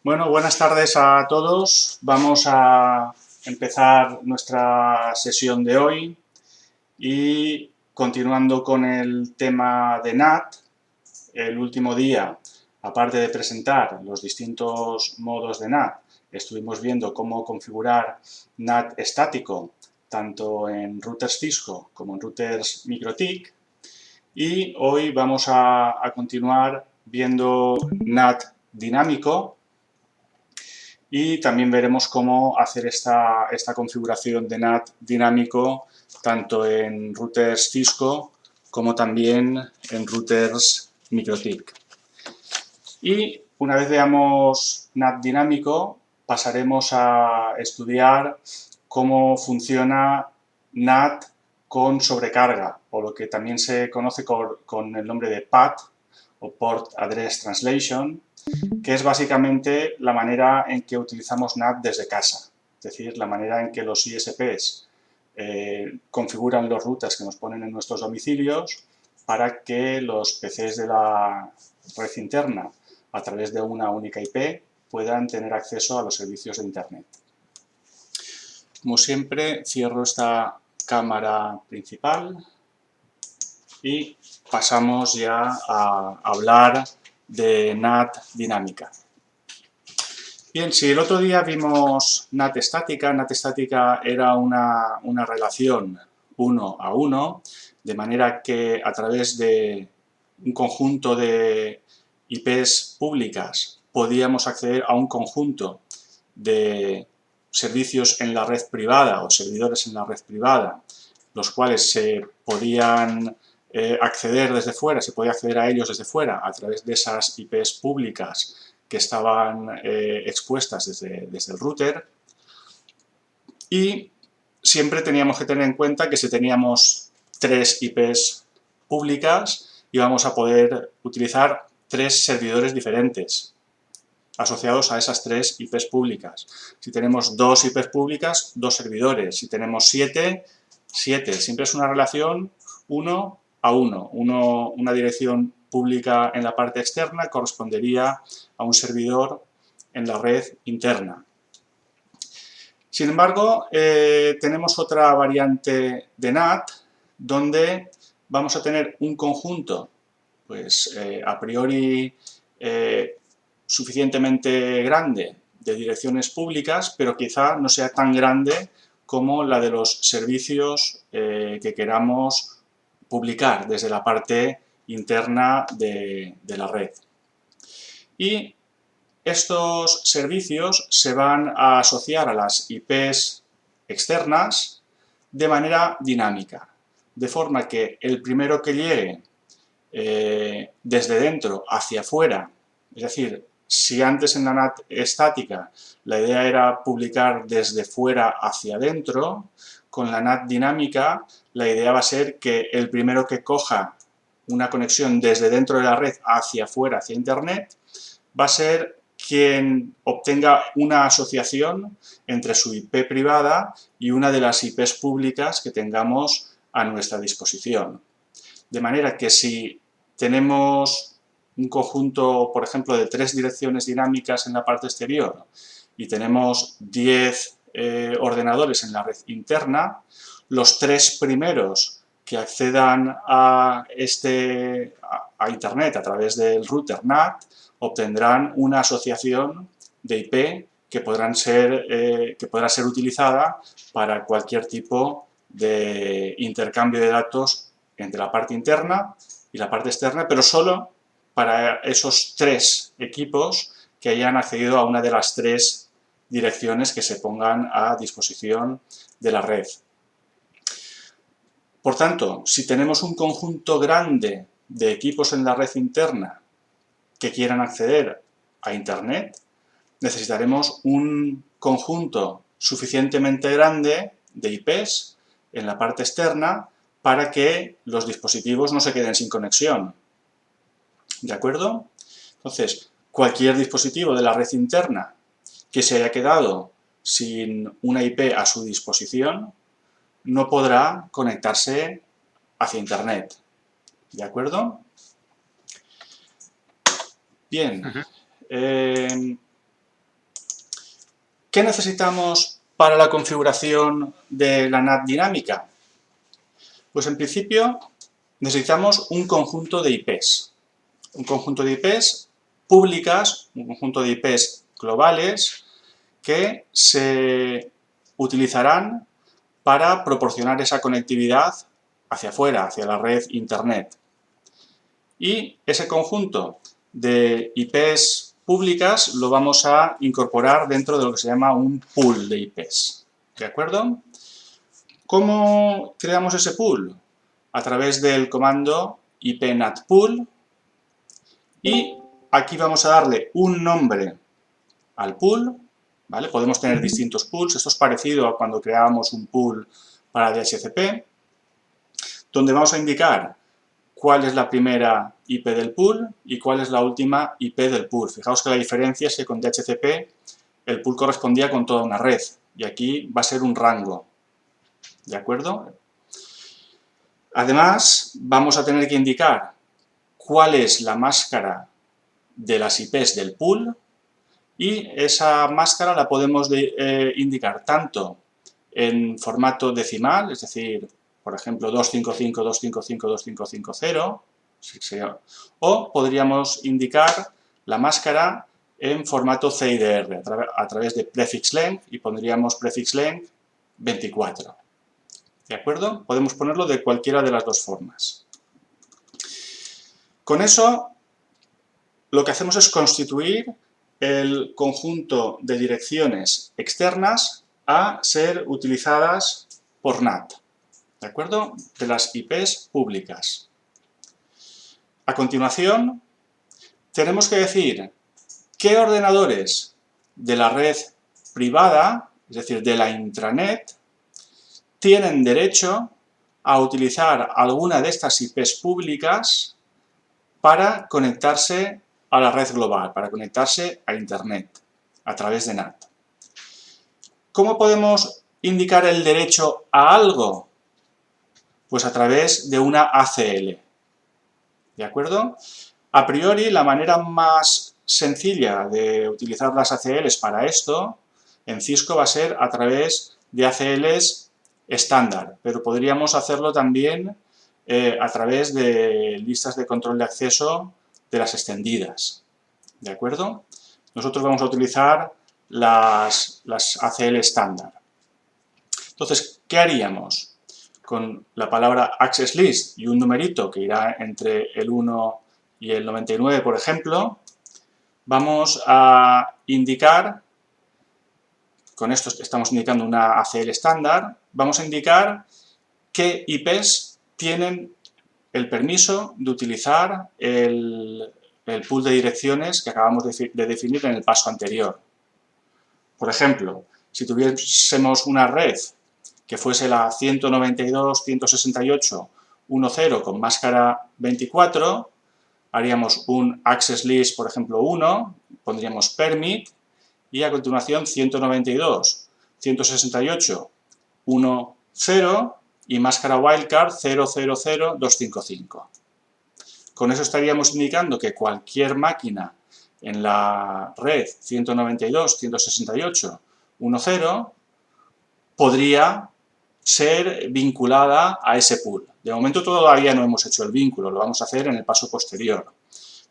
Bueno, buenas tardes a todos. Vamos a empezar nuestra sesión de hoy y continuando con el tema de NAT, el último día, aparte de presentar los distintos modos de NAT, estuvimos viendo cómo configurar NAT estático, tanto en routers Cisco como en routers MikroTik, y hoy vamos a continuar viendo NAT dinámico y también veremos cómo hacer esta configuración de NAT dinámico tanto en routers Cisco como también en routers MikroTik. Y una vez veamos NAT dinámico, pasaremos a estudiar cómo funciona NAT con sobrecarga, o lo que también se conoce con el nombre de PAT, o Port Address Translation, que es básicamente la manera en que utilizamos NAT desde casa, es decir, la manera en que los ISPs configuran los routers que nos ponen en nuestros domicilios para que los PCs de la red interna, a través de una única IP, puedan tener acceso a los servicios de Internet. Como siempre, cierro esta cámara principal y pasamos ya a hablar de NAT dinámica. Bien, si el otro día vimos NAT estática era una relación 1 a 1, de manera que a través de un conjunto de IPs públicas podíamos acceder a un conjunto de servicios en la red privada o servidores en la red privada, los cuales se podían acceder desde fuera, se podía acceder a ellos desde fuera a través de esas IPs públicas que estaban expuestas desde el router. Y siempre teníamos que tener en cuenta que si teníamos 3 IPs públicas, íbamos a poder utilizar 3 servidores diferentes asociados a esas 3 IPs públicas. Si tenemos 2 IPs públicas, 2 servidores. Si tenemos 7, 7. Siempre es una relación 1 a 1. Una dirección pública en la parte externa correspondería a un servidor en la red interna. Sin embargo, tenemos otra variante de NAT donde vamos a tener un conjunto, pues a priori suficientemente grande de direcciones públicas, pero quizá no sea tan grande como la de los servicios que queramos publicar desde la parte interna de la red. Y estos servicios se van a asociar a las IPs externas de manera dinámica, de forma que el primero que llegue desde dentro hacia afuera, es decir, si antes en la NAT estática la idea era publicar desde fuera hacia adentro, con la NAT dinámica la idea va a ser que el primero que coja una conexión desde dentro de la red hacia afuera, hacia Internet, va a ser quien obtenga una asociación entre su IP privada y una de las IPs públicas que tengamos a nuestra disposición. De manera que si tenemos un conjunto, por ejemplo, de 3 direcciones dinámicas en la parte exterior y tenemos 10 ordenadores en la red interna, los 3 primeros que accedan a Internet a través del router NAT obtendrán una asociación de IP que podrá ser utilizada para cualquier tipo de intercambio de datos entre la parte interna y la parte externa, pero solo para esos 3 equipos que hayan accedido a una de las 3 direcciones que se pongan a disposición de la red. Por tanto, si tenemos un conjunto grande de equipos en la red interna que quieran acceder a Internet, necesitaremos un conjunto suficientemente grande de IPs en la parte externa para que los dispositivos no se queden sin conexión. ¿De acuerdo? Entonces, cualquier dispositivo de la red interna que se haya quedado sin una IP a su disposición no podrá conectarse hacia Internet. ¿De acuerdo? Bien. ¿Qué necesitamos para la configuración de la NAT dinámica? Pues en principio necesitamos un conjunto de IPs. Un conjunto de IPs públicas, un conjunto de IPs globales que se utilizarán para proporcionar esa conectividad hacia afuera, hacia la red Internet. Y ese conjunto de IPs públicas lo vamos a incorporar dentro de lo que se llama un pool de IPs. ¿De acuerdo? ¿Cómo creamos ese pool? A través del comando ipnatpool, y aquí vamos a darle un nombre al pool, ¿vale? Podemos tener distintos pools, esto es parecido a cuando creábamos un pool para DHCP, donde vamos a indicar cuál es la primera IP del pool y cuál es la última IP del pool. Fijaos que la diferencia es que con DHCP el pool correspondía con toda una red y aquí va a ser un rango, ¿de acuerdo? Además, vamos a tener que indicar cuál es la máscara de las IPs del pool y esa máscara la podemos indicar tanto en formato decimal, es decir, por ejemplo, 255.255.255.0, o podríamos indicar la máscara en formato CIDR a través de prefix length y pondríamos prefix length 24. ¿De acuerdo? Podemos ponerlo de cualquiera de las dos formas. Con eso, lo que hacemos es constituir el conjunto de direcciones externas a ser utilizadas por NAT, ¿de acuerdo? De las IPs públicas. A continuación, tenemos que decir qué ordenadores de la red privada, es decir, de la intranet, tienen derecho a utilizar alguna de estas IPs públicas para conectarse a la red global, para conectarse a Internet a través de NAT. ¿Cómo podemos indicar el derecho a algo? Pues a través de una ACL. ¿De acuerdo? A priori, la manera más sencilla de utilizar las ACLs para esto en Cisco va a ser a través de ACLs estándar, pero podríamos hacerlo también a través de listas de control de acceso de las extendidas. ¿De acuerdo? Nosotros vamos a utilizar las ACL estándar. Entonces, ¿qué haríamos? Con la palabra access list y un numerito que irá entre el 1 y el 99, por ejemplo, vamos a indicar, con esto estamos indicando una ACL estándar, vamos a indicar qué IPs tienen el permiso de utilizar el pool de direcciones que acabamos de definir en el paso anterior. Por ejemplo, si tuviésemos una red que fuese la 192.168.1.0 con máscara 24, haríamos un access list, por ejemplo, 1, pondríamos permit, y a continuación 192.168.1.0 y máscara wildcard 000.255. Con eso estaríamos indicando que cualquier máquina en la red 192.168.1.0 podría ser vinculada a ese pool. De momento todavía no hemos hecho el vínculo, lo vamos a hacer en el paso posterior.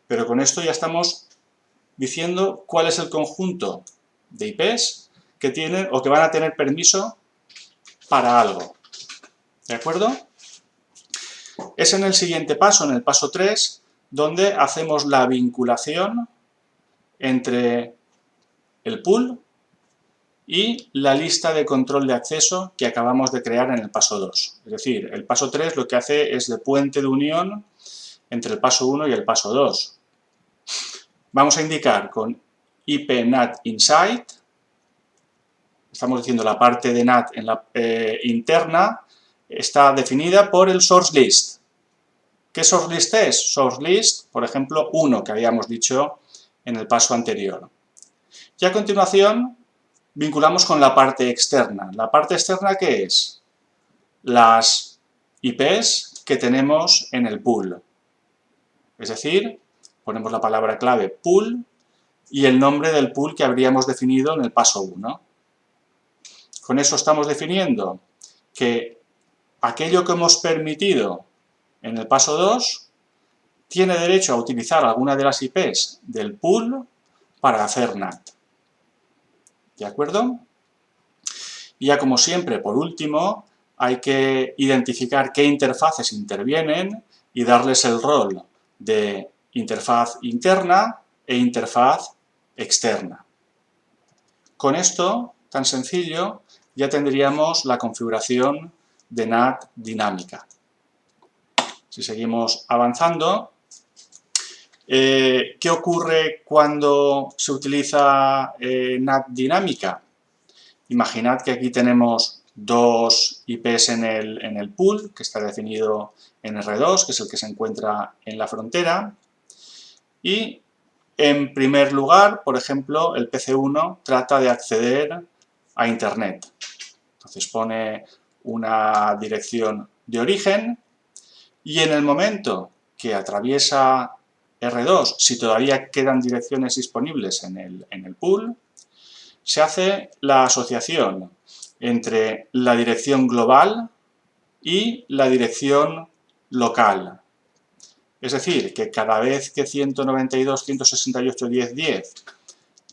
Pero con esto ya estamos diciendo cuál es el conjunto de IPs que tienen o que van a tener permiso para algo. ¿De acuerdo? Es en el siguiente paso, en el paso 3, donde hacemos la vinculación entre el pool y la lista de control de acceso que acabamos de crear en el paso 2. Es decir, el paso 3 lo que hace es de puente de unión entre el paso 1 y el paso 2. Vamos a indicar con ipNAT_INSIDE, estamos diciendo la parte de NAT en la, interna, está definida por el source list. ¿Qué source list es? Source list, por ejemplo, 1, que habíamos dicho en el paso anterior. Y a continuación vinculamos con la parte externa. ¿La parte externa qué es? Las IPs que tenemos en el pool. Es decir, ponemos la palabra clave pool y el nombre del pool que habríamos definido en el paso 1. Con eso estamos definiendo que aquello que hemos permitido en el paso 2 tiene derecho a utilizar alguna de las IPs del pool para hacer NAT. ¿De acuerdo? Y ya como siempre, por último, hay que identificar qué interfaces intervienen y darles el rol de interfaz interna e interfaz externa. Con esto, tan sencillo, ya tendríamos la configuración de NAT dinámica. Si seguimos avanzando, ¿qué ocurre cuando se utiliza NAT dinámica? Imaginad que aquí tenemos dos IPs en el pool, que está definido en R2, que es el que se encuentra en la frontera. Y, en primer lugar, por ejemplo, el PC1 trata de acceder a Internet. Entonces pone una dirección de origen y en el momento que atraviesa R2, si todavía quedan direcciones disponibles en el pool, se hace la asociación entre la dirección global y la dirección local. Es decir, que cada vez que 192.168.10.10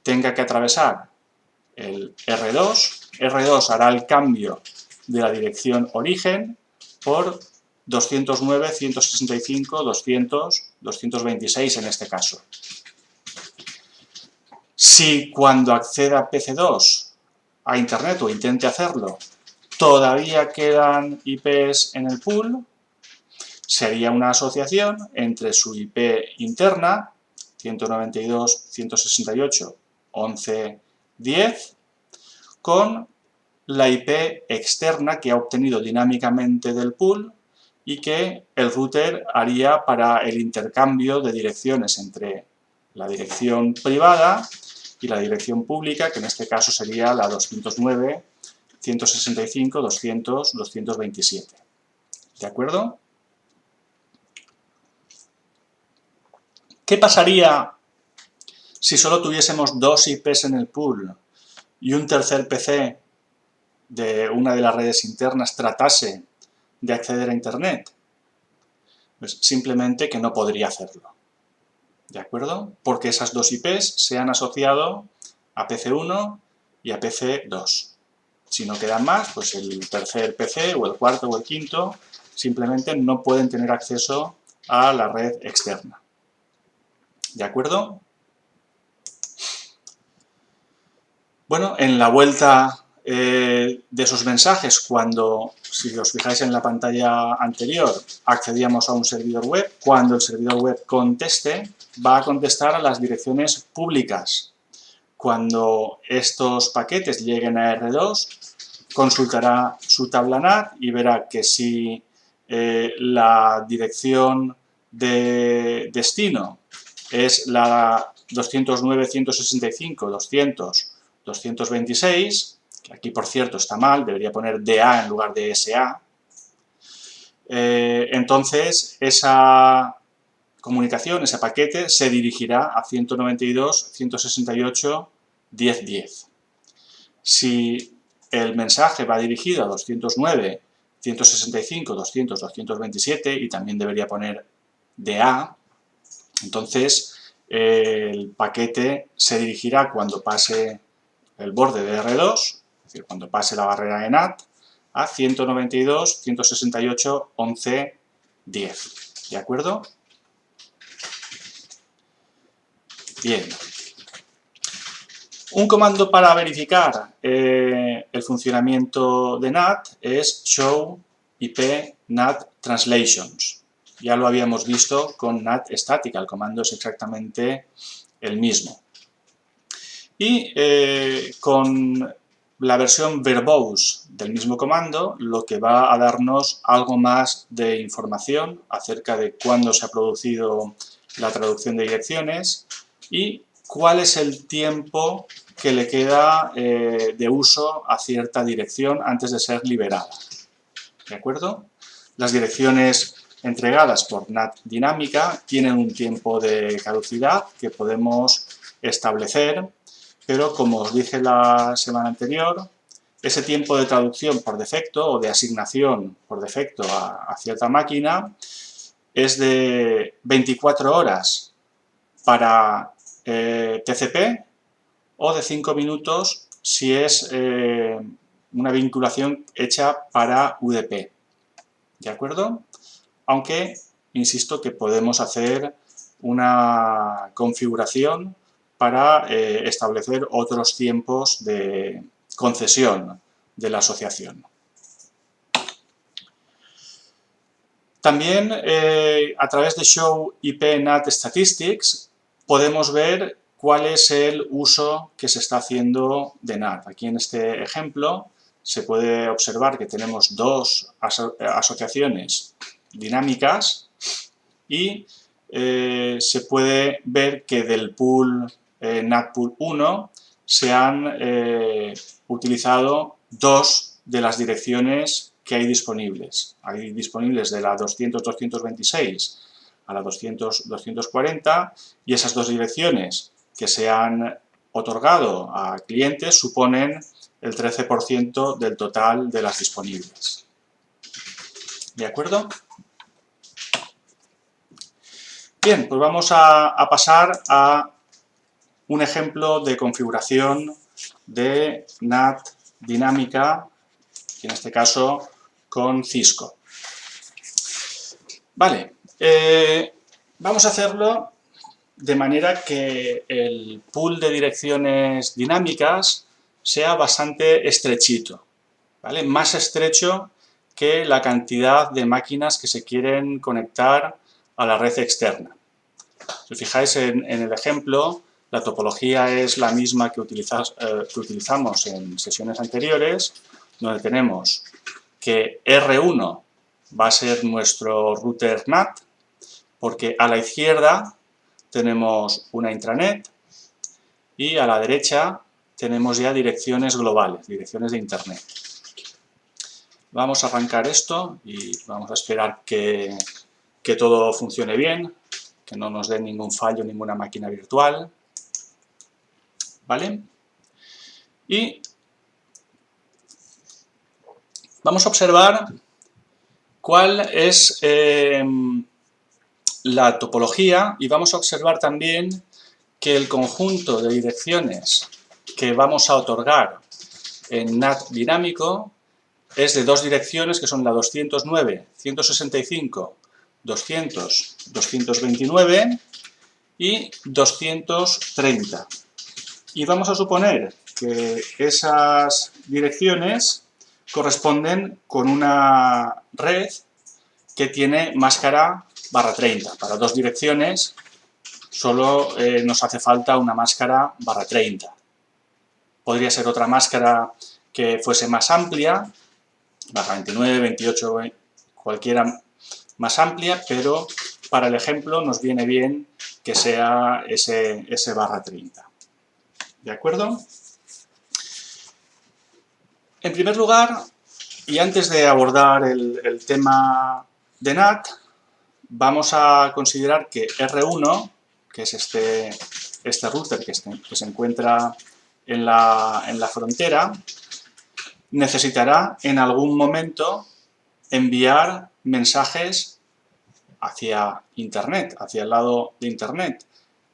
tenga que atravesar el R2, R2 hará el cambio de la dirección origen por 209.165.200.226 en este caso. Si cuando acceda PC2 a Internet o intente hacerlo, todavía quedan IPs en el pool, sería una asociación entre su IP interna, 192.168.11.10, con la IP externa que ha obtenido dinámicamente del pool y que el router haría para el intercambio de direcciones entre la dirección privada y la dirección pública, que en este caso sería la 209.165.200.227. ¿De acuerdo? ¿Qué pasaría si solo tuviésemos dos IPs en el pool y un tercer PC de una de las redes internas tratase de acceder a Internet? Pues simplemente que no podría hacerlo. ¿De acuerdo? Porque esas dos IPs se han asociado a PC1 y a PC2. Si no quedan más, pues el tercer PC o el cuarto o el quinto simplemente no pueden tener acceso a la red externa. ¿De acuerdo? Bueno, en la vuelta de esos mensajes, cuando, si os fijáis en la pantalla anterior, accedíamos a un servidor web, cuando el servidor web conteste, va a contestar a las direcciones públicas. Cuando estos paquetes lleguen a R2, consultará su tabla NAT y verá que si la dirección de destino es la 209.165.200.226, que aquí por cierto está mal, debería poner DA en lugar de SA, entonces esa comunicación, ese paquete, se dirigirá a 192.168.10.10. Si el mensaje va dirigido a 209.165.200.227 y también debería poner DA, entonces el paquete se dirigirá cuando pase el borde de R2, es decir, cuando pase la barrera de NAT, a 192.168.11.10. ¿De acuerdo? Bien. Un comando para verificar el funcionamiento de NAT es show IP NAT translations. Ya lo habíamos visto con NAT estática, el comando es exactamente el mismo. Y con la versión verbose del mismo comando, lo que va a darnos algo más de información acerca de cuándo se ha producido la traducción de direcciones y cuál es el tiempo que le queda de uso a cierta dirección antes de ser liberada. ¿De acuerdo? Las direcciones entregadas por NAT dinámica tienen un tiempo de caducidad que podemos establecer, pero como os dije la semana anterior, ese tiempo de traducción por defecto o de asignación por defecto a cierta máquina es de 24 horas para TCP o de 5 minutos si es una vinculación hecha para UDP. ¿De acuerdo? Aunque, insisto, que podemos hacer una configuración para establecer otros tiempos de concesión de la asociación. También, a través de Show IP NAT Statistics, podemos ver cuál es el uso que se está haciendo de NAT. Aquí en este ejemplo se puede observar que tenemos dos asociaciones dinámicas y se puede ver que del pool NAT Pool 1 se han utilizado dos de las direcciones que hay disponibles. Hay disponibles de la 200.226 a la 200.240 y esas dos direcciones que se han otorgado a clientes suponen el 13% del total de las disponibles. ¿De acuerdo? Bien, pues vamos a pasar a un ejemplo de configuración de NAT dinámica, en este caso con Cisco. Vale, vamos a hacerlo de manera que el pool de direcciones dinámicas sea bastante estrechito, ¿vale? Más estrecho que la cantidad de máquinas que se quieren conectar a la red externa. Si os fijáis en el ejemplo, la topología es la misma que utilizamos en sesiones anteriores, donde tenemos que R1 va a ser nuestro router NAT, porque a la izquierda tenemos una intranet y a la derecha tenemos ya direcciones globales, direcciones de Internet. Vamos a arrancar esto y vamos a esperar que todo funcione bien, que no nos dé ningún fallo, ninguna máquina virtual. ¿Vale? Y vamos a observar cuál es la topología y vamos a observar también que el conjunto de direcciones que vamos a otorgar en NAT dinámico es de dos direcciones que son la 209, 165, 200, 229 y 230. Y vamos a suponer que esas direcciones corresponden con una red que tiene máscara /30. Para dos direcciones solo nos hace falta una máscara /30. Podría ser otra máscara que fuese más amplia, /29, 28, cualquiera más amplia, pero para el ejemplo nos viene bien que sea ese /30. ¿De acuerdo? En primer lugar, y antes de abordar el tema de NAT, vamos a considerar que R1, que es este router que se encuentra en la frontera, necesitará en algún momento enviar mensajes hacia Internet, hacia el lado de Internet.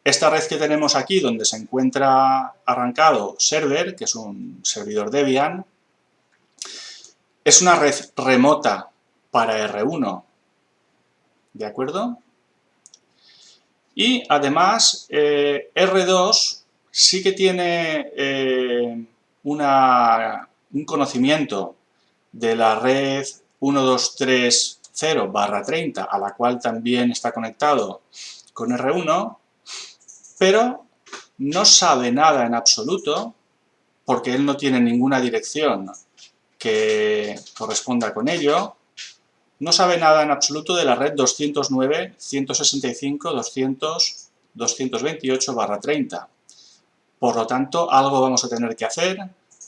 Esta red que tenemos aquí, donde se encuentra arrancado Server, que es un servidor Debian, es una red remota para R1, ¿de acuerdo? Y además, R2 sí que tiene un conocimiento de la red 1230/30, a la cual también está conectado con R1, pero no sabe nada en absoluto, porque él no tiene ninguna dirección que corresponda con ello, no sabe nada en absoluto de la red 209, 165, 200, 228/30. Por lo tanto, algo vamos a tener que hacer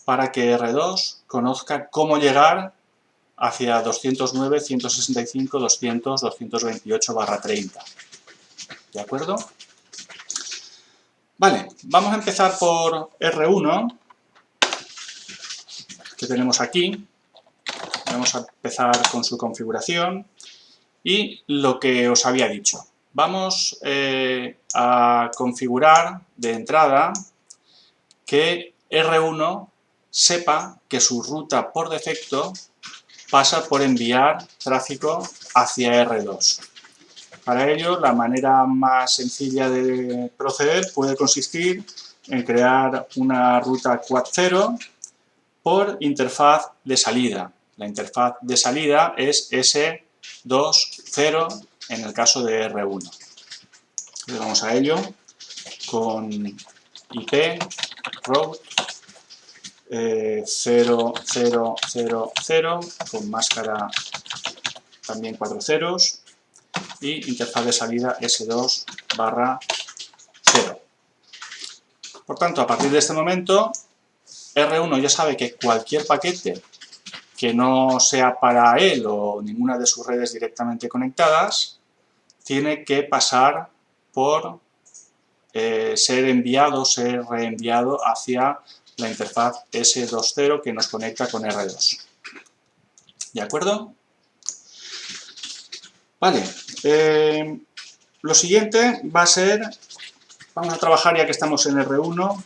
para que R2 conozca cómo llegar hacia 209, 165, 200, 228/30. ¿De acuerdo? Vale, vamos a empezar por R1, que tenemos aquí. Vamos a empezar con su configuración y lo que os había dicho. Vamos a configurar de entrada que R1 sepa que su ruta por defecto pasa por enviar tráfico hacia R2. Para ello, la manera más sencilla de proceder puede consistir en crear una ruta quad0 por interfaz de salida. La interfaz de salida es S20 en el caso de R1. Le vamos a ello con IP route 0000 con máscara también 4 ceros y interfaz de salida S2/0. Por tanto, a partir de este momento, R1 ya sabe que cualquier paquete que no sea para él o ninguna de sus redes directamente conectadas, tiene que pasar por ser enviado, ser reenviado hacia la interfaz S20 que nos conecta con R2. ¿De acuerdo? Vale. Lo siguiente va a ser, vamos a trabajar ya que estamos en R1,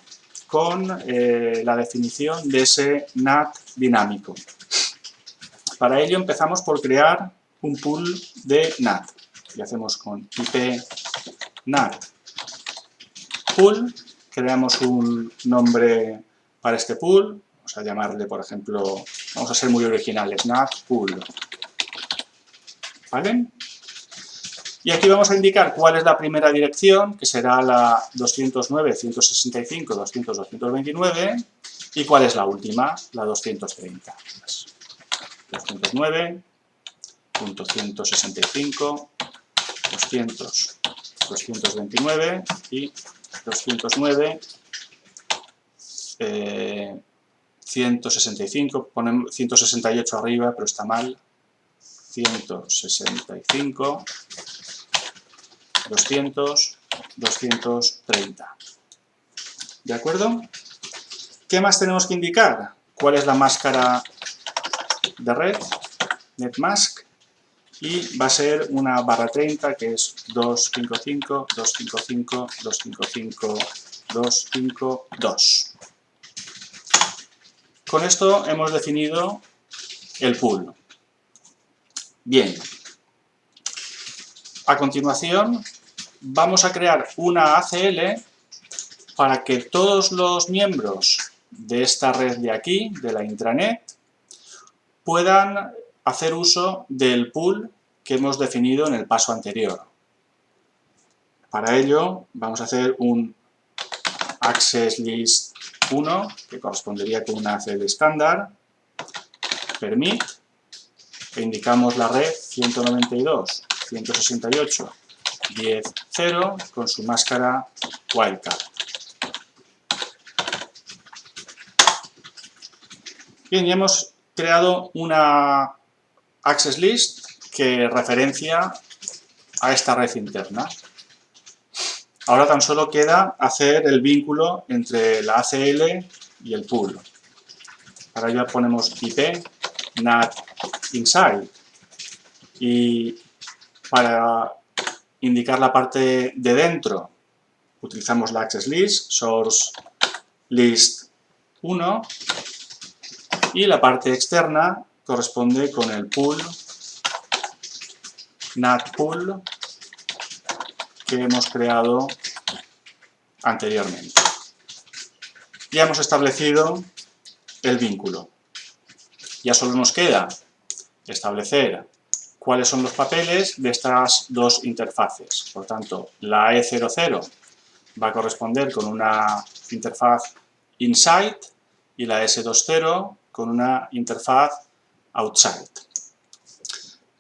con la definición de ese NAT dinámico. Para ello empezamos por crear un pool de NAT. Y hacemos con IP NAT pool, creamos un nombre para este pool, vamos a llamarle, por ejemplo, vamos a ser muy originales, NAT pool. ¿Vale? Y aquí vamos a indicar cuál es la primera dirección, que será la 209.165.200.229, y cuál es la última, la 230. 209.165.200.229 y 209.165, ponemos 168 arriba, pero está mal, 165, 200, 230. ¿De acuerdo? ¿Qué más tenemos que indicar? ¿Cuál es la máscara de red? NetMask. Y va a ser una /30 que es 255, 255, 255, 252. Con esto hemos definido el pool. Bien. A continuación, vamos a crear una ACL para que todos los miembros de esta red de aquí, de la intranet, puedan hacer uso del pool que hemos definido en el paso anterior. Para ello, vamos a hacer un access list 1, que correspondería con una ACL estándar, permit, e indicamos la red 192.168.10.0 con su máscara wildcard. Bien, ya hemos creado una access list que referencia a esta red interna. Ahora tan solo queda hacer el vínculo entre la ACL y el pool. Para ello ponemos IP NAT inside y para indicar la parte de dentro utilizamos la access list source list 1 y la parte externa corresponde con el pool NAT pool que hemos creado anteriormente. Ya hemos establecido el vínculo. Ya solo nos queda establecer cuáles son los papeles de estas dos interfaces. Por tanto, la E00 va a corresponder con una interfaz inside y la S20 con una interfaz outside.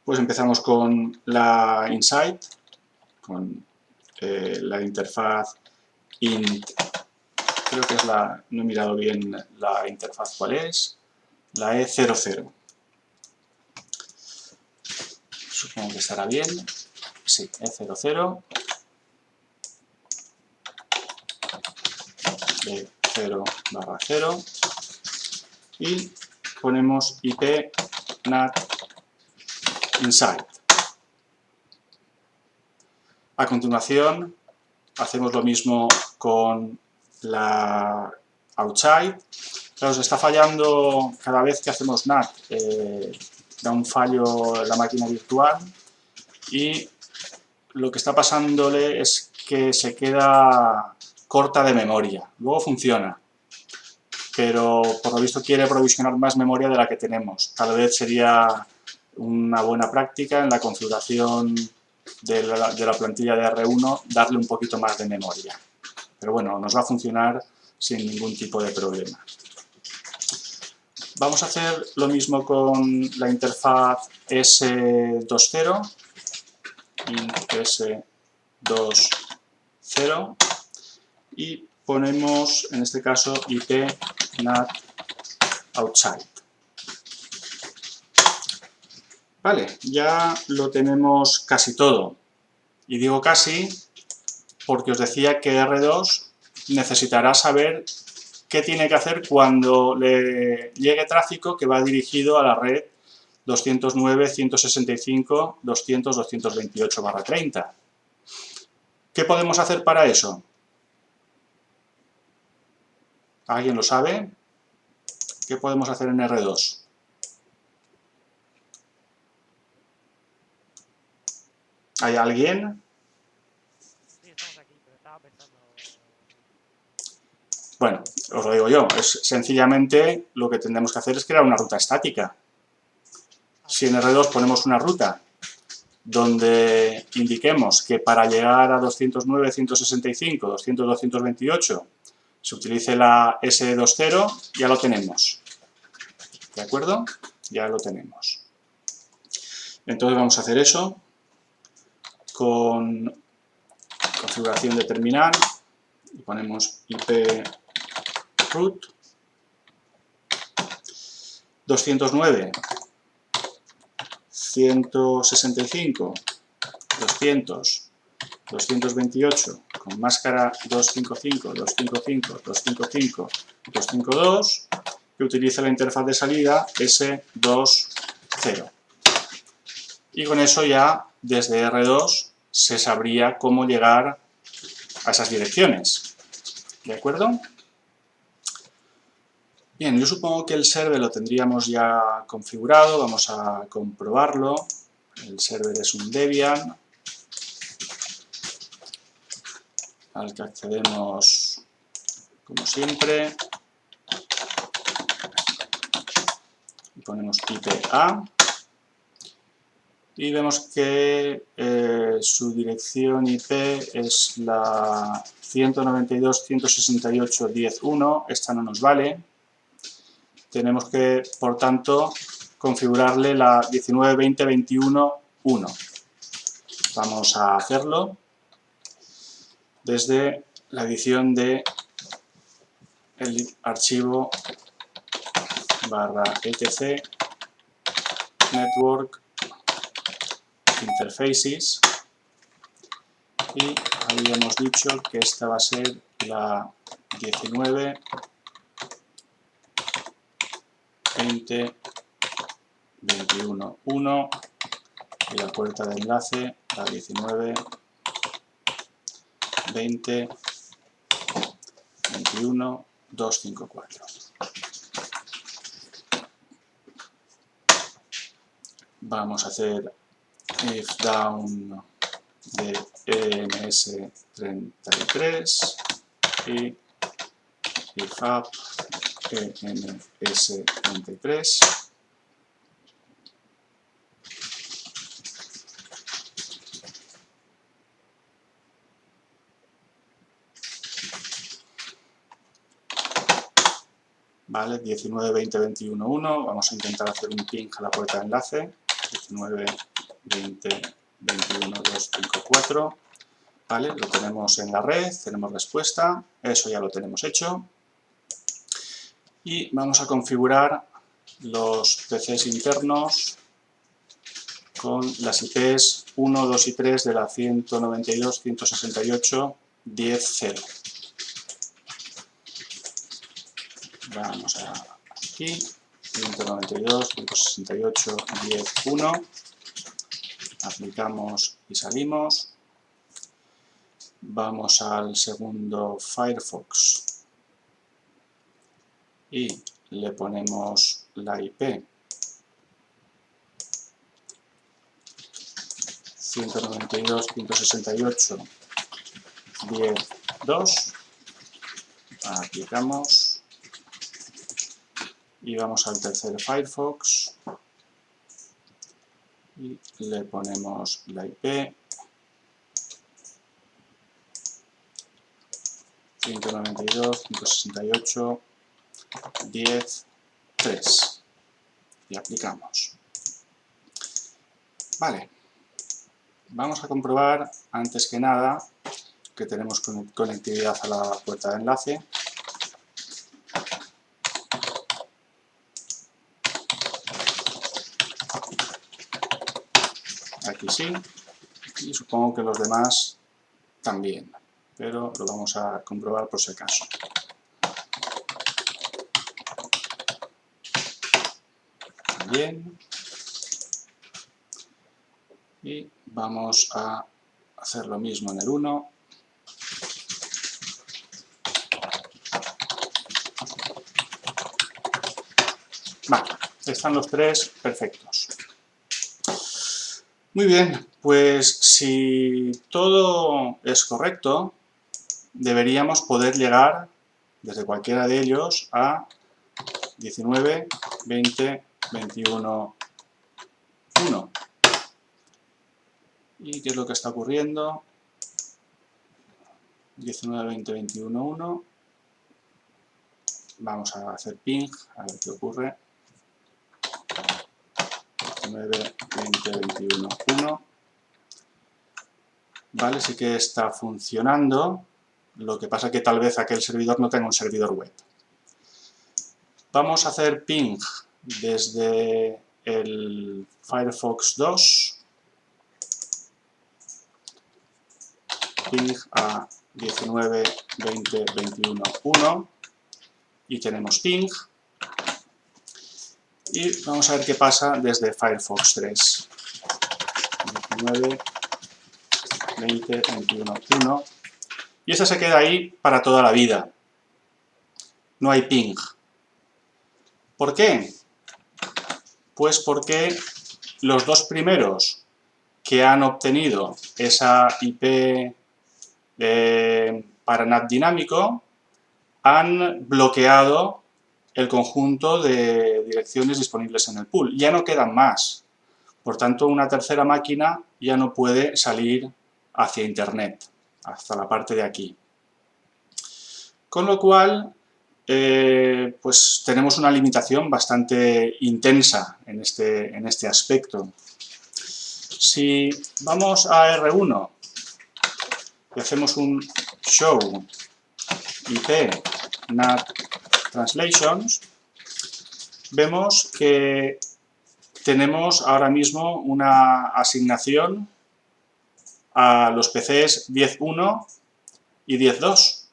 Pues empezamos con la inside, con la interfaz int, creo que es la, no he mirado bien la interfaz cuál es, la E00. Supongo que estará bien, sí, E00, de 0/0 y ponemos IP NAT inside. A continuación, hacemos lo mismo con la outside. Claro, se está fallando cada vez que hacemos NAT. Da un fallo en la máquina virtual y lo que está pasándole es que se queda corta de memoria. Luego funciona, pero por lo visto quiere provisionar más memoria de la que tenemos. Tal vez sería una buena práctica en la configuración de la plantilla de R1 darle un poquito más de memoria. Pero bueno, nos va a funcionar sin ningún tipo de problema. Vamos a hacer lo mismo con la interfaz S20, S20, y ponemos en este caso IP NAT outside. Vale, ya lo tenemos casi todo. Y digo casi porque os decía que R2 necesitará saber qué tiene que hacer cuando le llegue tráfico que va dirigido a la red 209.165.200.228/30. ¿Qué podemos hacer para eso? ¿Alguien lo sabe? ¿Qué podemos hacer en R2? ¿Hay alguien? Sí, estamos aquí, pero estaba pensando... Bueno, os lo digo yo, es sencillamente lo que tendremos que hacer es crear una ruta estática. Si en R2 ponemos una ruta donde indiquemos que para llegar a 209.165, 200.228 se utilice la S20, ya lo tenemos. ¿De acuerdo? Ya lo tenemos. Entonces vamos a hacer eso con configuración de terminal y ponemos IP root 209 165 200 228 con máscara 255 255 255 252 que utiliza la interfaz de salida S20. Y con eso ya desde R2 se sabría cómo llegar a esas direcciones. ¿De acuerdo? Bien, yo supongo que el server lo tendríamos ya configurado, vamos a comprobarlo. El server es un Debian al que accedemos como siempre y ponemos IP-A y vemos que su dirección IP es la 192.168.10.1, esta no nos vale. Tenemos que, por tanto, configurarle la 19.20.21.1. Vamos a hacerlo desde la edición de el archivo /etc network interfaces y habíamos dicho que esta va a ser la 19.20.21.1 y la puerta de enlace la 19.20.21.254. Vamos a hacer if down de EMS33 y if up EMS33. Vale, 19.20.21.1, vamos a intentar hacer un ping a la puerta de enlace, 19.20.21.254, vale, lo tenemos en la red, tenemos respuesta, eso ya lo tenemos hecho. Y vamos a configurar los PCs internos con las IPs 1, 2 y 3 de la 192.168.10.0. Vamos a aquí 192.168.10.1, aplicamos y salimos. Vamos al segundo Firefox y le ponemos la IP 192.168.10.2, aplicamos y vamos al tercer Firefox y le ponemos la IP 192.168.10.3 y aplicamos. Vale, vamos a comprobar antes que nada que tenemos conectividad a la puerta de enlace. Aquí sí, y supongo que los demás también, pero lo vamos a comprobar por si acaso. Bien. Y vamos a hacer lo mismo en el 1. Vale, están los tres perfectos. Muy bien, pues si todo es correcto, deberíamos poder llegar desde cualquiera de ellos a 19, 20, 21, 1. ¿Y qué es lo que está ocurriendo? 19, 20, 21, 1. Vamos a hacer ping, a ver qué ocurre. 19, 20, 21, 1. Vale, sí que está funcionando. Lo que pasa es que tal vez aquel servidor no tenga un servidor web. Vamos a hacer ping desde el Firefox 2. Ping a 19, 20, 21, 1. Y tenemos ping. Y vamos a ver qué pasa desde Firefox 3. 19, 20, 21, 1. Y esta se queda ahí para toda la vida. No hay ping. ¿Por qué? Pues porque los dos primeros que han obtenido esa IP para NAT dinámico han bloqueado el conjunto de direcciones disponibles en el pool. Ya no quedan más. Por tanto, una tercera máquina ya no puede salir hacia Internet, hasta la parte de aquí. Con lo cual, pues tenemos una limitación bastante intensa en este aspecto. Si vamos a R1 y hacemos un show IP NAT translations, vemos que tenemos ahora mismo una asignación a los PCs 10.1 y 10.2.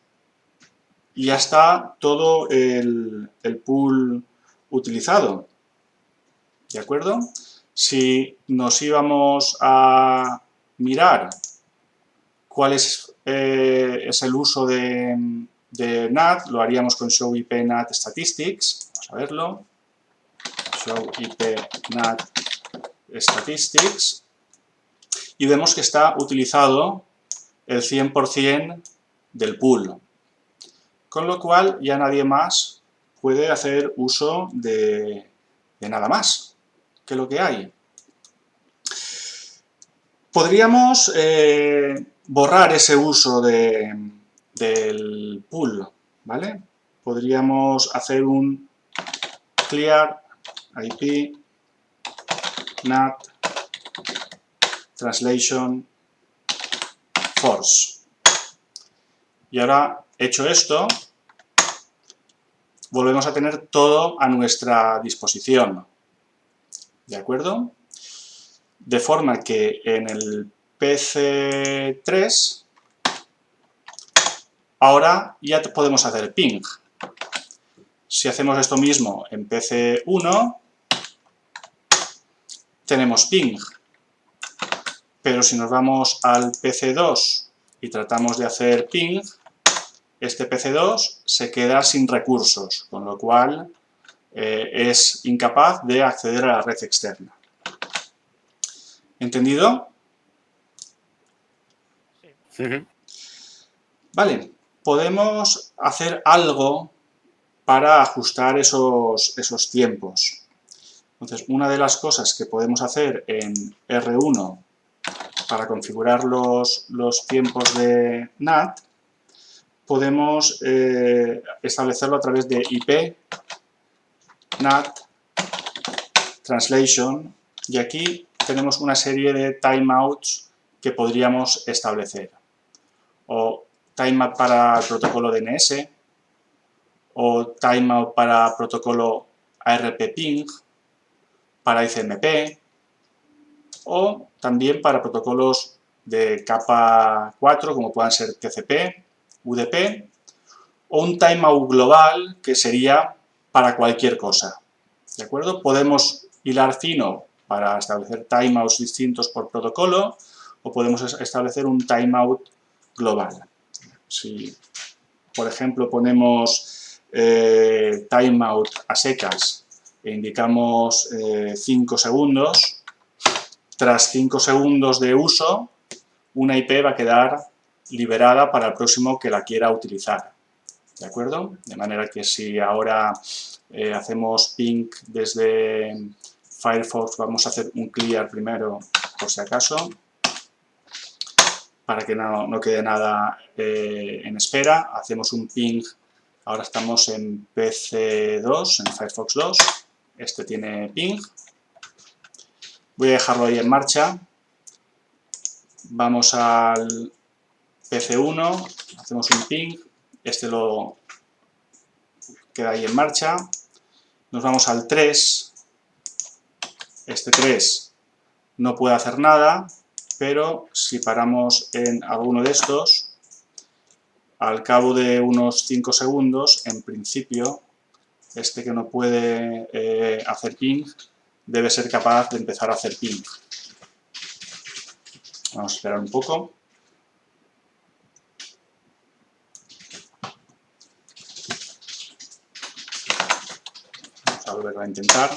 Y ya está todo el pool utilizado. ¿De acuerdo? Si nos íbamos a mirar cuál es el uso de NAT, lo haríamos con show IP NAT statistics. Vamos a verlo. Show IP NAT statistics. Y vemos que está utilizado el 100% del pool. Con lo cual ya nadie más puede hacer uso de nada más que lo que hay. Podríamos borrar ese uso del pool, ¿vale? Podríamos hacer un clear IP NAT translation force. Y ahora, hecho esto, volvemos a tener todo a nuestra disposición. ¿De acuerdo? De forma que en el PC3 ahora ya podemos hacer ping. Si hacemos esto mismo en PC1, tenemos ping. Pero si nos vamos al PC2 y tratamos de hacer ping, este PC2 se queda sin recursos, con lo cual es incapaz de acceder a la red externa. ¿Entendido? Sí. Vale, podemos hacer algo para ajustar esos tiempos. Entonces, una de las cosas que podemos hacer en R1 para configurar los tiempos de NAT, podemos establecerlo a través de IP NAT Translation, y aquí tenemos una serie de timeouts que podríamos establecer. O timeout para el protocolo DNS, o timeout para protocolo ARP ping, para ICMP, o también para protocolos de capa 4, como puedan ser TCP, UDP, o un timeout global, que sería para cualquier cosa. ¿De acuerdo? Podemos hilar fino para establecer timeouts distintos por protocolo, o podemos establecer un timeout global. Si, por ejemplo, ponemos timeout a secas e indicamos 5 segundos, tras 5 segundos de uso, una IP va a quedar liberada para el próximo que la quiera utilizar. ¿De acuerdo? De manera que si ahora hacemos ping desde Firefox, vamos a hacer un clear primero, por si acaso, para que no quede nada en espera. Hacemos un ping, ahora estamos en PC2, en Firefox 2, este tiene ping. Voy a dejarlo ahí en marcha. Vamos al PC1, hacemos un ping, este lo queda ahí en marcha. Nos vamos al 3, este 3 no puede hacer nada, pero si paramos en alguno de estos, al cabo de unos 5 segundos, en principio, este que no puede hacer ping, debe ser capaz de empezar a hacer ping. Vamos a esperar un poco. Vamos a volverlo a intentar.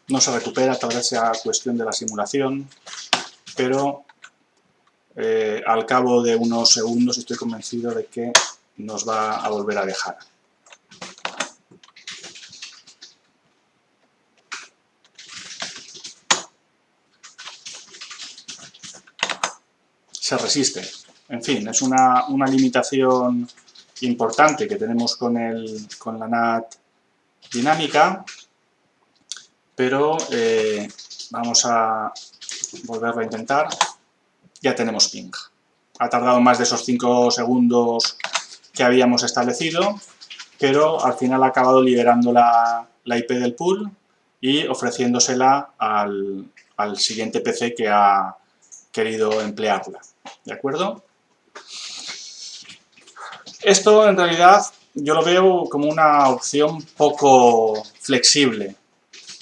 No se recupera, tal vez sea cuestión de la simulación, pero al cabo de unos segundos estoy convencido de que nos va a volver a dejar. Se resiste. En fin, es una limitación importante que tenemos con la NAT dinámica, pero vamos a volverlo a intentar. Ya tenemos ping. Ha tardado más de esos 5 segundos que habíamos establecido, pero al final ha acabado liberando la IP del pool y ofreciéndosela al siguiente PC que ha querido emplearla. ¿De acuerdo? Esto en realidad yo lo veo como una opción poco flexible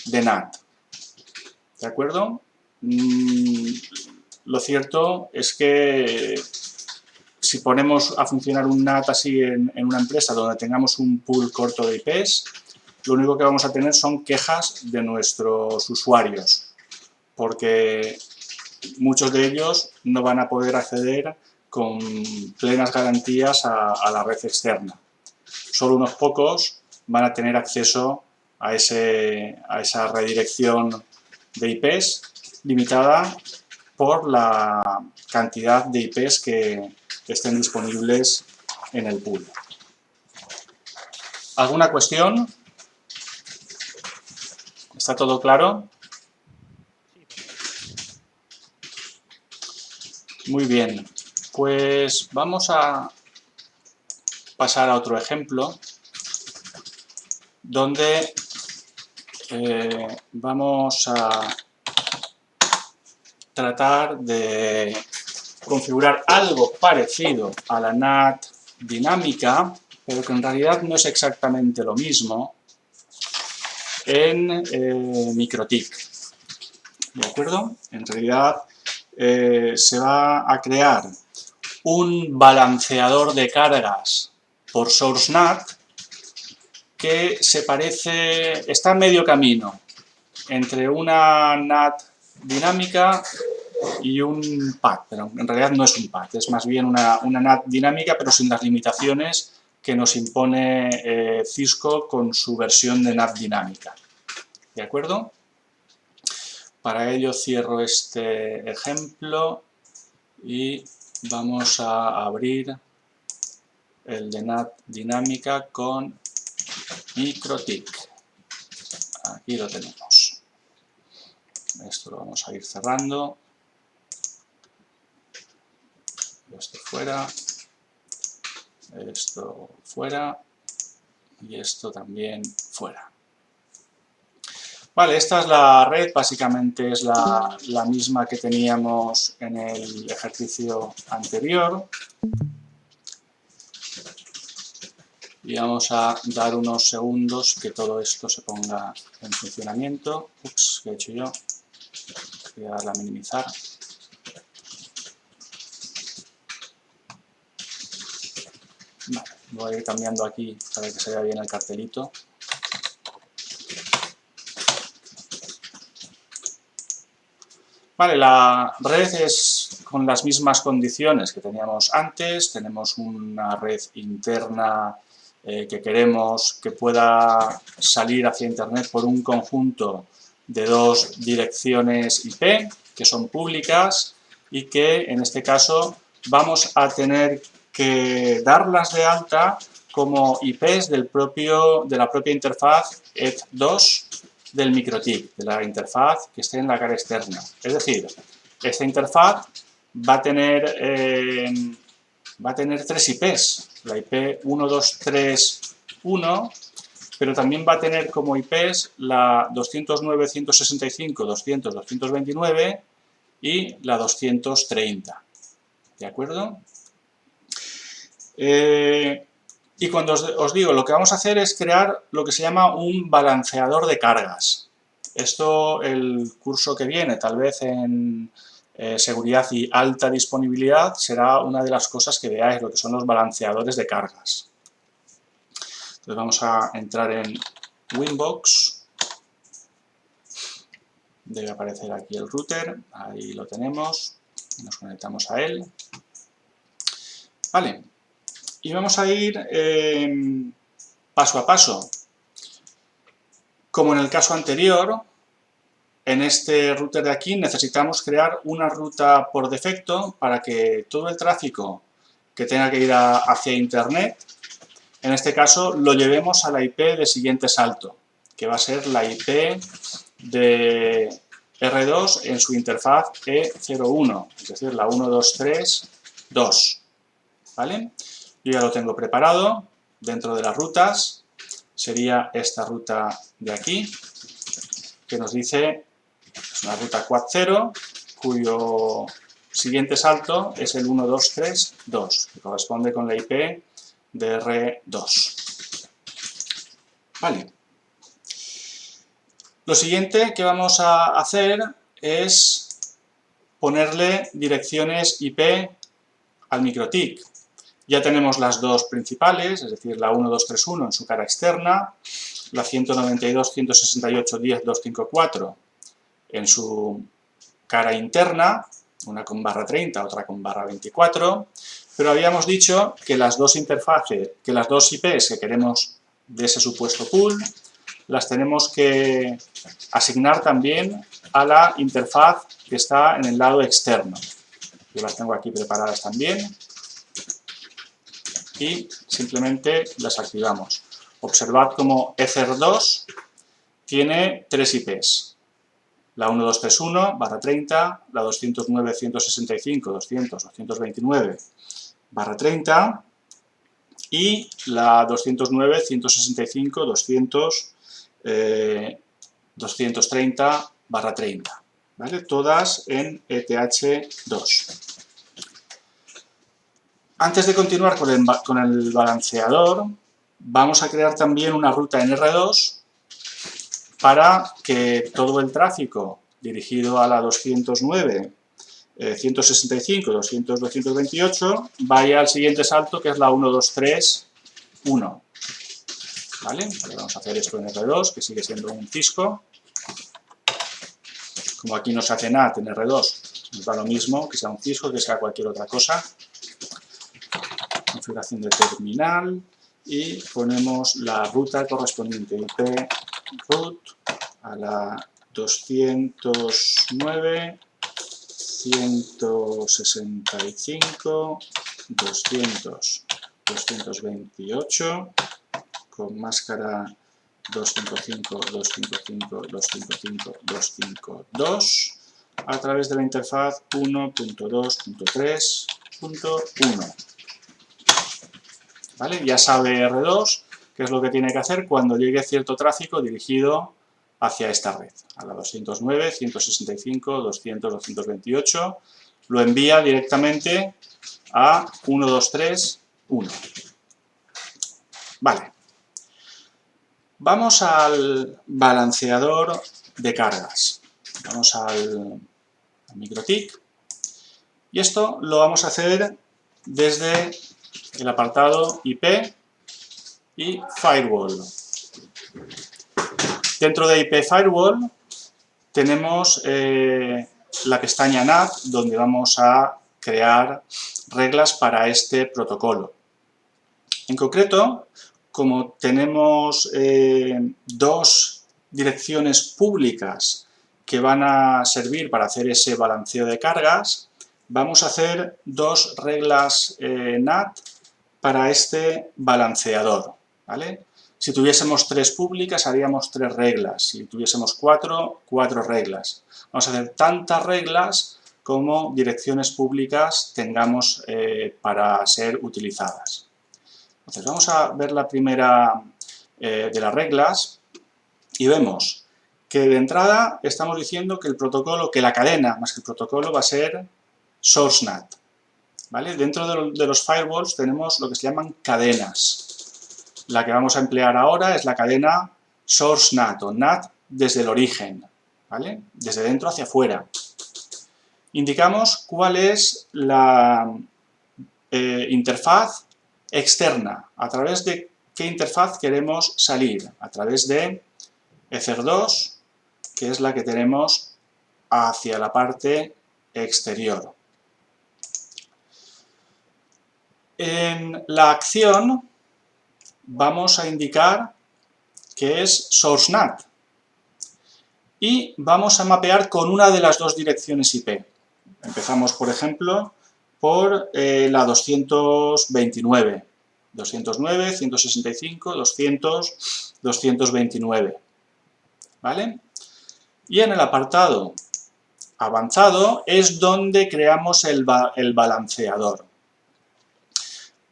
de NAT. ¿De acuerdo? Lo cierto es que si ponemos a funcionar un NAT así en una empresa donde tengamos un pool corto de IPs, lo único que vamos a tener son quejas de nuestros usuarios, porque muchos de ellos no van a poder acceder con plenas garantías a la red externa. Solo unos pocos van a tener acceso a esa redirección de IPs limitada por la cantidad de IPs que estén disponibles en el pool. ¿Alguna cuestión? ¿Está todo claro? Muy bien, pues vamos a pasar a otro ejemplo donde vamos a tratar de configurar algo parecido a la NAT dinámica, pero que en realidad no es exactamente lo mismo, en MikroTik. ¿De acuerdo? En realidad se va a crear un balanceador de cargas por source NAT que se parece, está a medio camino entre una NAT dinámica y un PAD, pero en realidad no es un PAD, es más bien una NAT dinámica, pero sin las limitaciones que nos impone Cisco con su versión de NAT dinámica. ¿De acuerdo? Para ello cierro este ejemplo y vamos a abrir el de NAT dinámica con MikroTik. Aquí lo tenemos. Esto lo vamos a ir cerrando. Esto fuera. Esto fuera. Y esto también fuera. Vale, esta es la red, básicamente es la misma que teníamos en el ejercicio anterior. Y vamos a dar unos segundos que todo esto se ponga en funcionamiento. Ups, ¿qué he hecho yo? Voy a darle a minimizar. Vale, voy a ir cambiando aquí para que se vea bien el cartelito. Vale, la red es con las mismas condiciones que teníamos antes. Tenemos una red interna que queremos que pueda salir hacia Internet por un conjunto de dos direcciones IP que son públicas y que en este caso vamos a tener que darlas de alta como IPs de la propia interfaz ETH2 del MikroTik, de la interfaz que esté en la cara externa. Es decir, esta interfaz va a tener 3 IPs, la IP 1231, pero también va a tener como IPs la 209.165.200.229 y la 230. ¿De acuerdo? Y cuando os digo, lo que vamos a hacer es crear lo que se llama un balanceador de cargas. Esto, el curso que viene, tal vez en seguridad y alta disponibilidad, será una de las cosas que veáis, lo que son los balanceadores de cargas. Entonces vamos a entrar en Winbox. Debe aparecer aquí el router, ahí lo tenemos, nos conectamos a él. Vale. Y vamos a ir paso a paso. Como en el caso anterior, en este router de aquí necesitamos crear una ruta por defecto para que todo el tráfico que tenga que ir hacia Internet, en este caso lo llevemos a la IP de siguiente salto, que va a ser la IP de R2 en su interfaz E01, es decir, la 123.2. ¿Vale? Yo ya lo tengo preparado dentro de las rutas. Sería esta ruta de aquí, que nos dice, es una ruta Quad 0, cuyo siguiente salto es el 123.2, que corresponde con la IP de R2. Vale. Lo siguiente que vamos a hacer es ponerle direcciones IP al MikroTik. Ya tenemos las dos principales, es decir, la 1231 en su cara externa, la 192.168.10.254 en su cara interna, una con /30, otra con /24, pero habíamos dicho que las dos interfaces, que las dos IPs que queremos de ese supuesto pool, las tenemos que asignar también a la interfaz que está en el lado externo. Yo las tengo aquí preparadas también. Y simplemente las activamos. Observad cómo Ether2 tiene 3 IPs. La 1231/30, la 209.165.200.229/30 y la 209.165.200.230/30. ¿Vale? Todas en ETH2. Antes de continuar con el balanceador, vamos a crear también una ruta en R2 para que todo el tráfico dirigido a la 209, 165, 200, 228 vaya al siguiente salto, que es la 1, 2, 3, 1. ¿Vale? Vamos a hacer esto en R2, que sigue siendo un Cisco. Como aquí no se hace NAT en R2, nos da lo mismo que sea un Cisco, que sea cualquier otra cosa. Configuración de terminal y ponemos la ruta correspondiente, IP root a la 209, 165, 200, 228 con máscara 255, 255, 255, 252 a través de la interfaz 1.2.3.1. ¿Vale? Ya sabe R2 qué es lo que tiene que hacer cuando llegue cierto tráfico dirigido hacia esta red, a la 209, 165, 200, 228, lo envía directamente a 123.1. Vale. Vamos al balanceador de cargas. Vamos al MikroTik. Y esto lo vamos a hacer desde el apartado IP y Firewall. Dentro de IP Firewall tenemos la pestaña NAT, donde vamos a crear reglas para este protocolo. En concreto, como tenemos dos direcciones públicas que van a servir para hacer ese balanceo de cargas, vamos a hacer dos reglas NAT para este balanceador, ¿vale? Si tuviésemos tres públicas, haríamos tres reglas. Si tuviésemos cuatro reglas. Vamos a hacer tantas reglas como direcciones públicas tengamos para ser utilizadas. Entonces, vamos a ver la primera de las reglas y vemos que de entrada estamos diciendo que el protocolo, que la cadena más que el protocolo va a ser source NAT. ¿Vale? Dentro de los firewalls tenemos lo que se llaman cadenas. La que vamos a emplear ahora es la cadena source NAT o NAT desde el origen, ¿vale? Desde dentro hacia afuera. Indicamos cuál es la interfaz externa, a través de qué interfaz queremos salir, a través de Ether2, que es la que tenemos hacia la parte exterior. En la acción vamos a indicar que es source NAT y vamos a mapear con una de las dos direcciones IP. Empezamos, por ejemplo, por la 229, 209, 165, 200, 229, ¿vale? Y en el apartado avanzado es donde creamos el balanceador.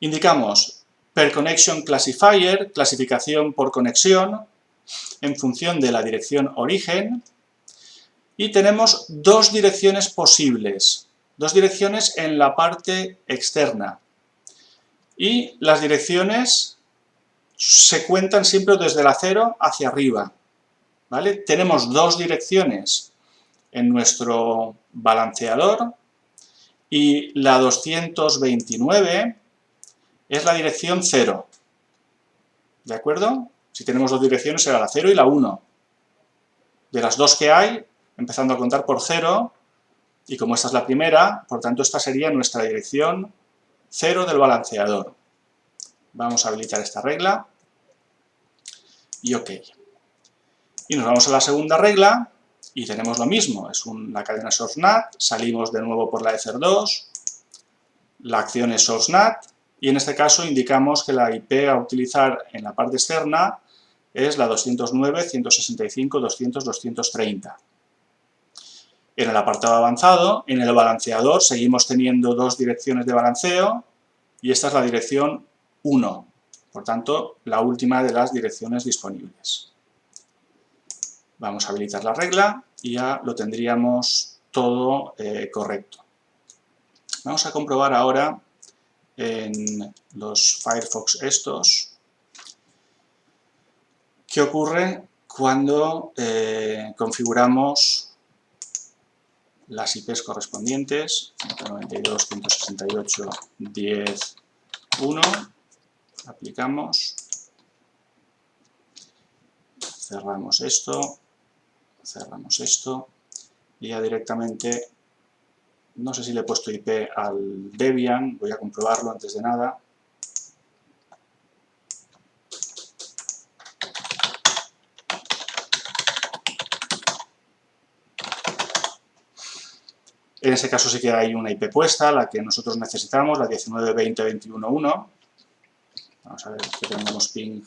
Indicamos per connection classifier, clasificación por conexión, en función de la dirección origen, y tenemos dos direcciones posibles, dos direcciones en la parte externa. Y las direcciones se cuentan siempre desde la 0 hacia arriba, ¿vale? Tenemos dos direcciones en nuestro balanceador y la 229 es la dirección 0, ¿de acuerdo? Si tenemos dos direcciones será la 0 y la 1. De las dos que hay, empezando a contar por 0, y como esta es la primera, por tanto esta sería nuestra dirección 0 del balanceador. Vamos a habilitar esta regla y OK. Y nos vamos a la segunda regla y tenemos lo mismo, es una cadena source NAT, salimos de nuevo por la Ether2, la acción es source NAT, y en este caso indicamos que la IP a utilizar en la parte externa es la 209, 165, 200, 230. En el apartado avanzado, en el balanceador, seguimos teniendo dos direcciones de balanceo y esta es la dirección 1, por tanto, la última de las direcciones disponibles. Vamos a habilitar la regla y ya lo tendríamos todo correcto. Vamos a comprobar ahora en los Firefox estos. ¿Qué ocurre cuando configuramos las IPs correspondientes? 192.168.10.1, aplicamos, cerramos esto y ya directamente, no sé si le he puesto IP al Debian, voy a comprobarlo antes de nada. En ese caso sí que hay una IP puesta, la que nosotros necesitamos, la 19.20.21.1. Vamos a ver que tengamos ping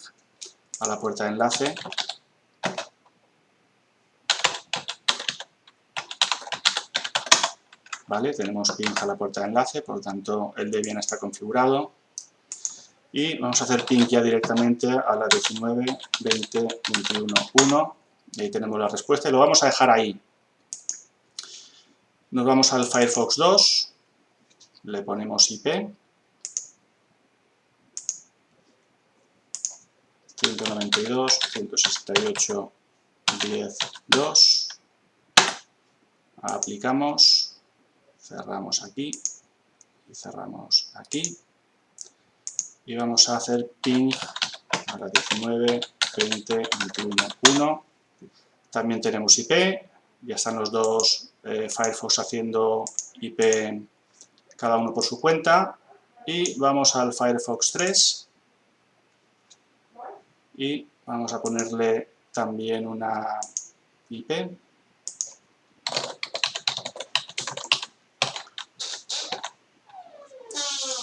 a la puerta de enlace. Vale, tenemos ping a la puerta de enlace, por lo tanto el Debian está configurado. Y vamos a hacer ping ya directamente a la 19.20.21.1. Y ahí tenemos la respuesta y lo vamos a dejar ahí. Nos vamos al Firefox 2, le ponemos IP, 192.168.10.2, aplicamos, cerramos aquí y cerramos aquí y vamos a hacer ping a la 19.20.21.1. También tenemos IP, ya están los dos Firefox haciendo IP cada uno por su cuenta, y vamos al Firefox 3 y vamos a ponerle también una IP.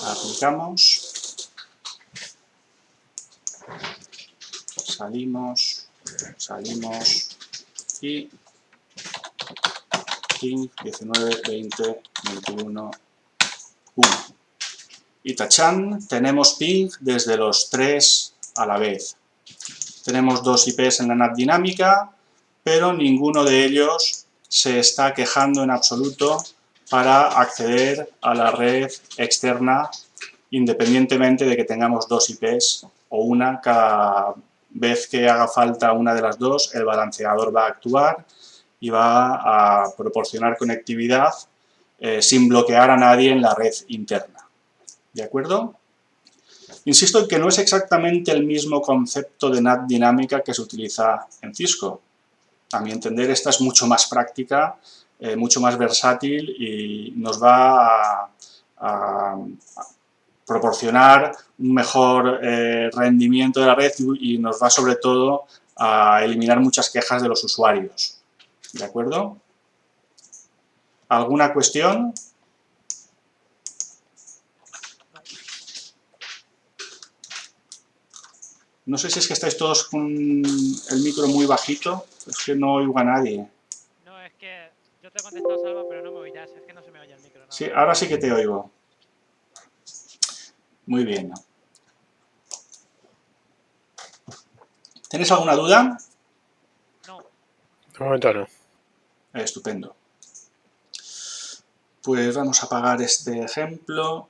Aplicamos, salimos y ping 19.20.21.1. Y tachán, tenemos ping desde los tres a la vez. Tenemos dos IPs en la NAT dinámica, pero ninguno de ellos se está quejando en absoluto para acceder a la red externa, independientemente de que tengamos dos IPs o una. Cada vez que haga falta una de las dos, el balanceador va a actuar y va a proporcionar conectividad sin bloquear a nadie en la red interna. ¿De acuerdo? Insisto en que no es exactamente el mismo concepto de NAT dinámica que se utiliza en Cisco. A mi entender, esta es mucho más práctica, mucho más versátil y nos va a proporcionar un mejor rendimiento de la red y nos va sobre todo a eliminar muchas quejas de los usuarios. ¿De acuerdo? ¿Alguna cuestión? No sé si es que estáis todos con el micro muy bajito, es que no oigo a nadie. No, es que yo te he contestado, Salva, pero no me oirás, es que no se me oye el micro. Sí, ahora sí que te oigo. Muy bien. ¿Tenéis alguna duda? No. De momento no. Estupendo. Pues vamos a apagar este ejemplo.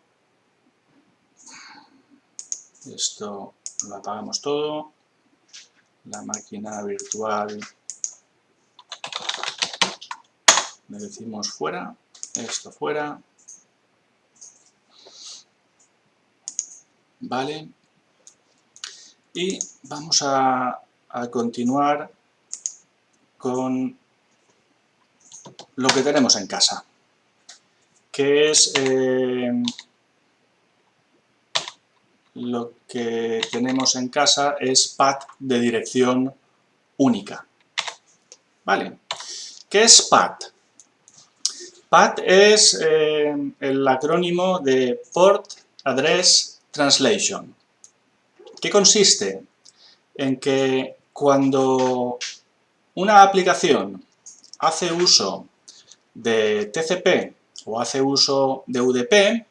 Esto lo apagamos todo. La máquina virtual le decimos fuera. Esto fuera. Vale. Y vamos a continuar con lo que tenemos en casa, que es lo que tenemos en casa es PAT de dirección única. ¿Vale? ¿Qué es PAT? PAT es el acrónimo de Port Address Translation. ¿Qué consiste? En que cuando una aplicación hace uso de TCP o hace uso de UDP,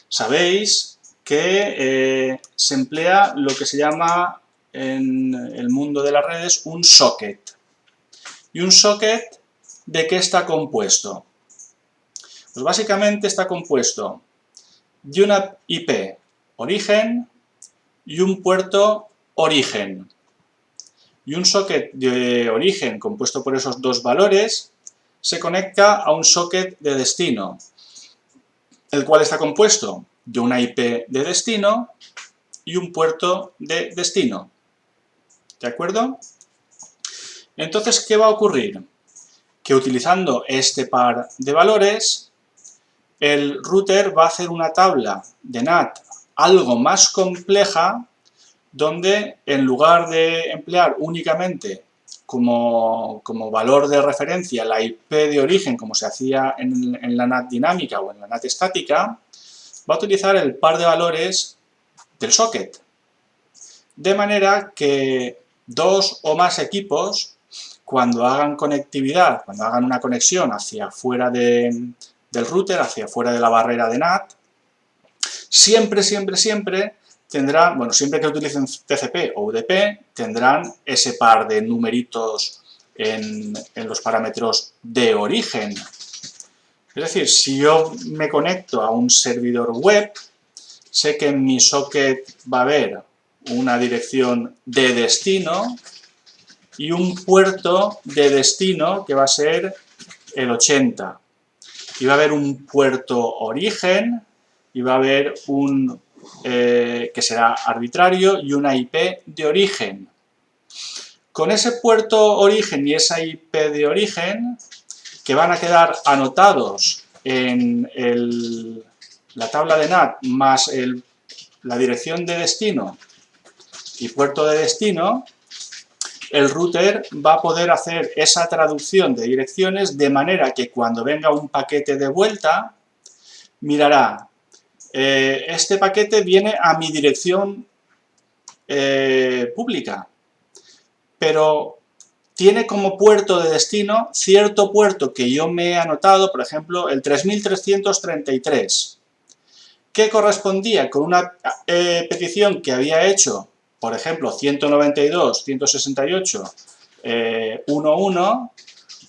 sabéis que se emplea lo que se llama en el mundo de las redes un socket. ¿Y un socket de qué está compuesto? Pues básicamente está compuesto y una IP origen y un puerto origen. Y un socket de origen compuesto por esos dos valores se conecta a un socket de destino, el cual está compuesto de una IP de destino y un puerto de destino. ¿De acuerdo? Entonces, ¿qué va a ocurrir? Que utilizando este par de valores, el router va a hacer una tabla de NAT algo más compleja, donde en lugar de emplear únicamente como valor de referencia la IP de origen, como se hacía en la NAT dinámica o en la NAT estática, va a utilizar el par de valores del socket. De manera que dos o más equipos, cuando hagan conectividad, cuando hagan una conexión hacia afuera del router, hacia afuera de la barrera de NAT, siempre tendrán, bueno, siempre que utilicen TCP o UDP, tendrán ese par de numeritos en los parámetros de origen. Es decir, si yo me conecto a un servidor web, sé que en mi socket va a haber una dirección de destino y un puerto de destino que va a ser el 80. Y va a haber un puerto origen y va a haber un que será arbitrario y una IP de origen. Con ese puerto origen y esa IP de origen, que van a quedar anotados en la tabla de NAT más la dirección de destino y puerto de destino, el router va a poder hacer esa traducción de direcciones de manera que cuando venga un paquete de vuelta, mirará, este paquete viene a mi dirección pública, pero tiene como puerto de destino cierto puerto que yo me he anotado, por ejemplo, el 3333, que correspondía con una petición que había hecho, por ejemplo, 192.168.1.1,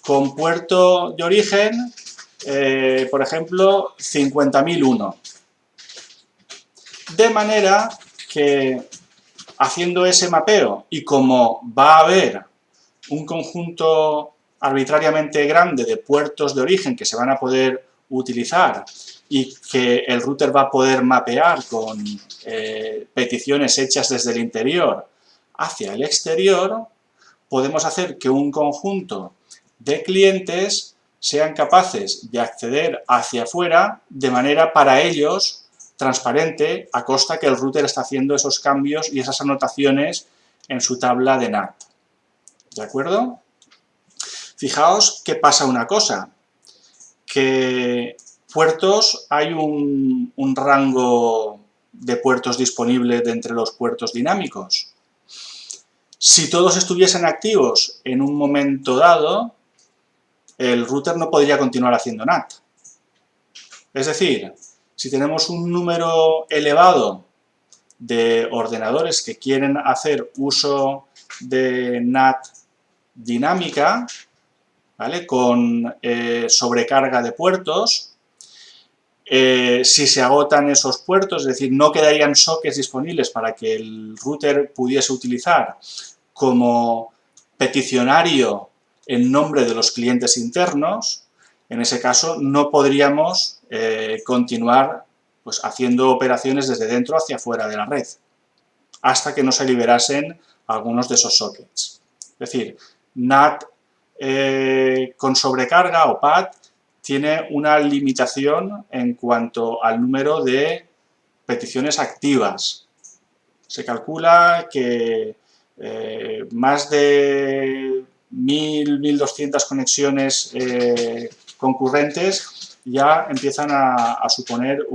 con puerto de origen, por ejemplo, 50.001. De manera que, haciendo ese mapeo, y como va a haber un conjunto arbitrariamente grande de puertos de origen que se van a poder utilizar y que el router va a poder mapear con peticiones hechas desde el interior hacia el exterior, podemos hacer que un conjunto de clientes sean capaces de acceder hacia afuera de manera para ellos transparente, a costa que el router está haciendo esos cambios y esas anotaciones en su tabla de NAT. ¿De acuerdo? Fijaos que pasa una cosa, que puertos, hay un rango de puertos disponible de entre los puertos dinámicos. Si todos estuviesen activos en un momento dado, el router no podría continuar haciendo NAT. Es decir, si tenemos un número elevado de ordenadores que quieren hacer uso de NAT dinámica, ¿vale?, con sobrecarga de puertos, si se agotan esos puertos, es decir, no quedarían sockets disponibles para que el router pudiese utilizar como peticionario en nombre de los clientes internos, en ese caso no podríamos continuar pues, haciendo operaciones desde dentro hacia fuera de la red, hasta que no se liberasen algunos de esos sockets. Es decir, NAT con sobrecarga o PAD tiene una limitación en cuanto al número de peticiones activas. Se calcula que más de 1.000, 1.200 conexiones concurrentes ya empiezan a suponer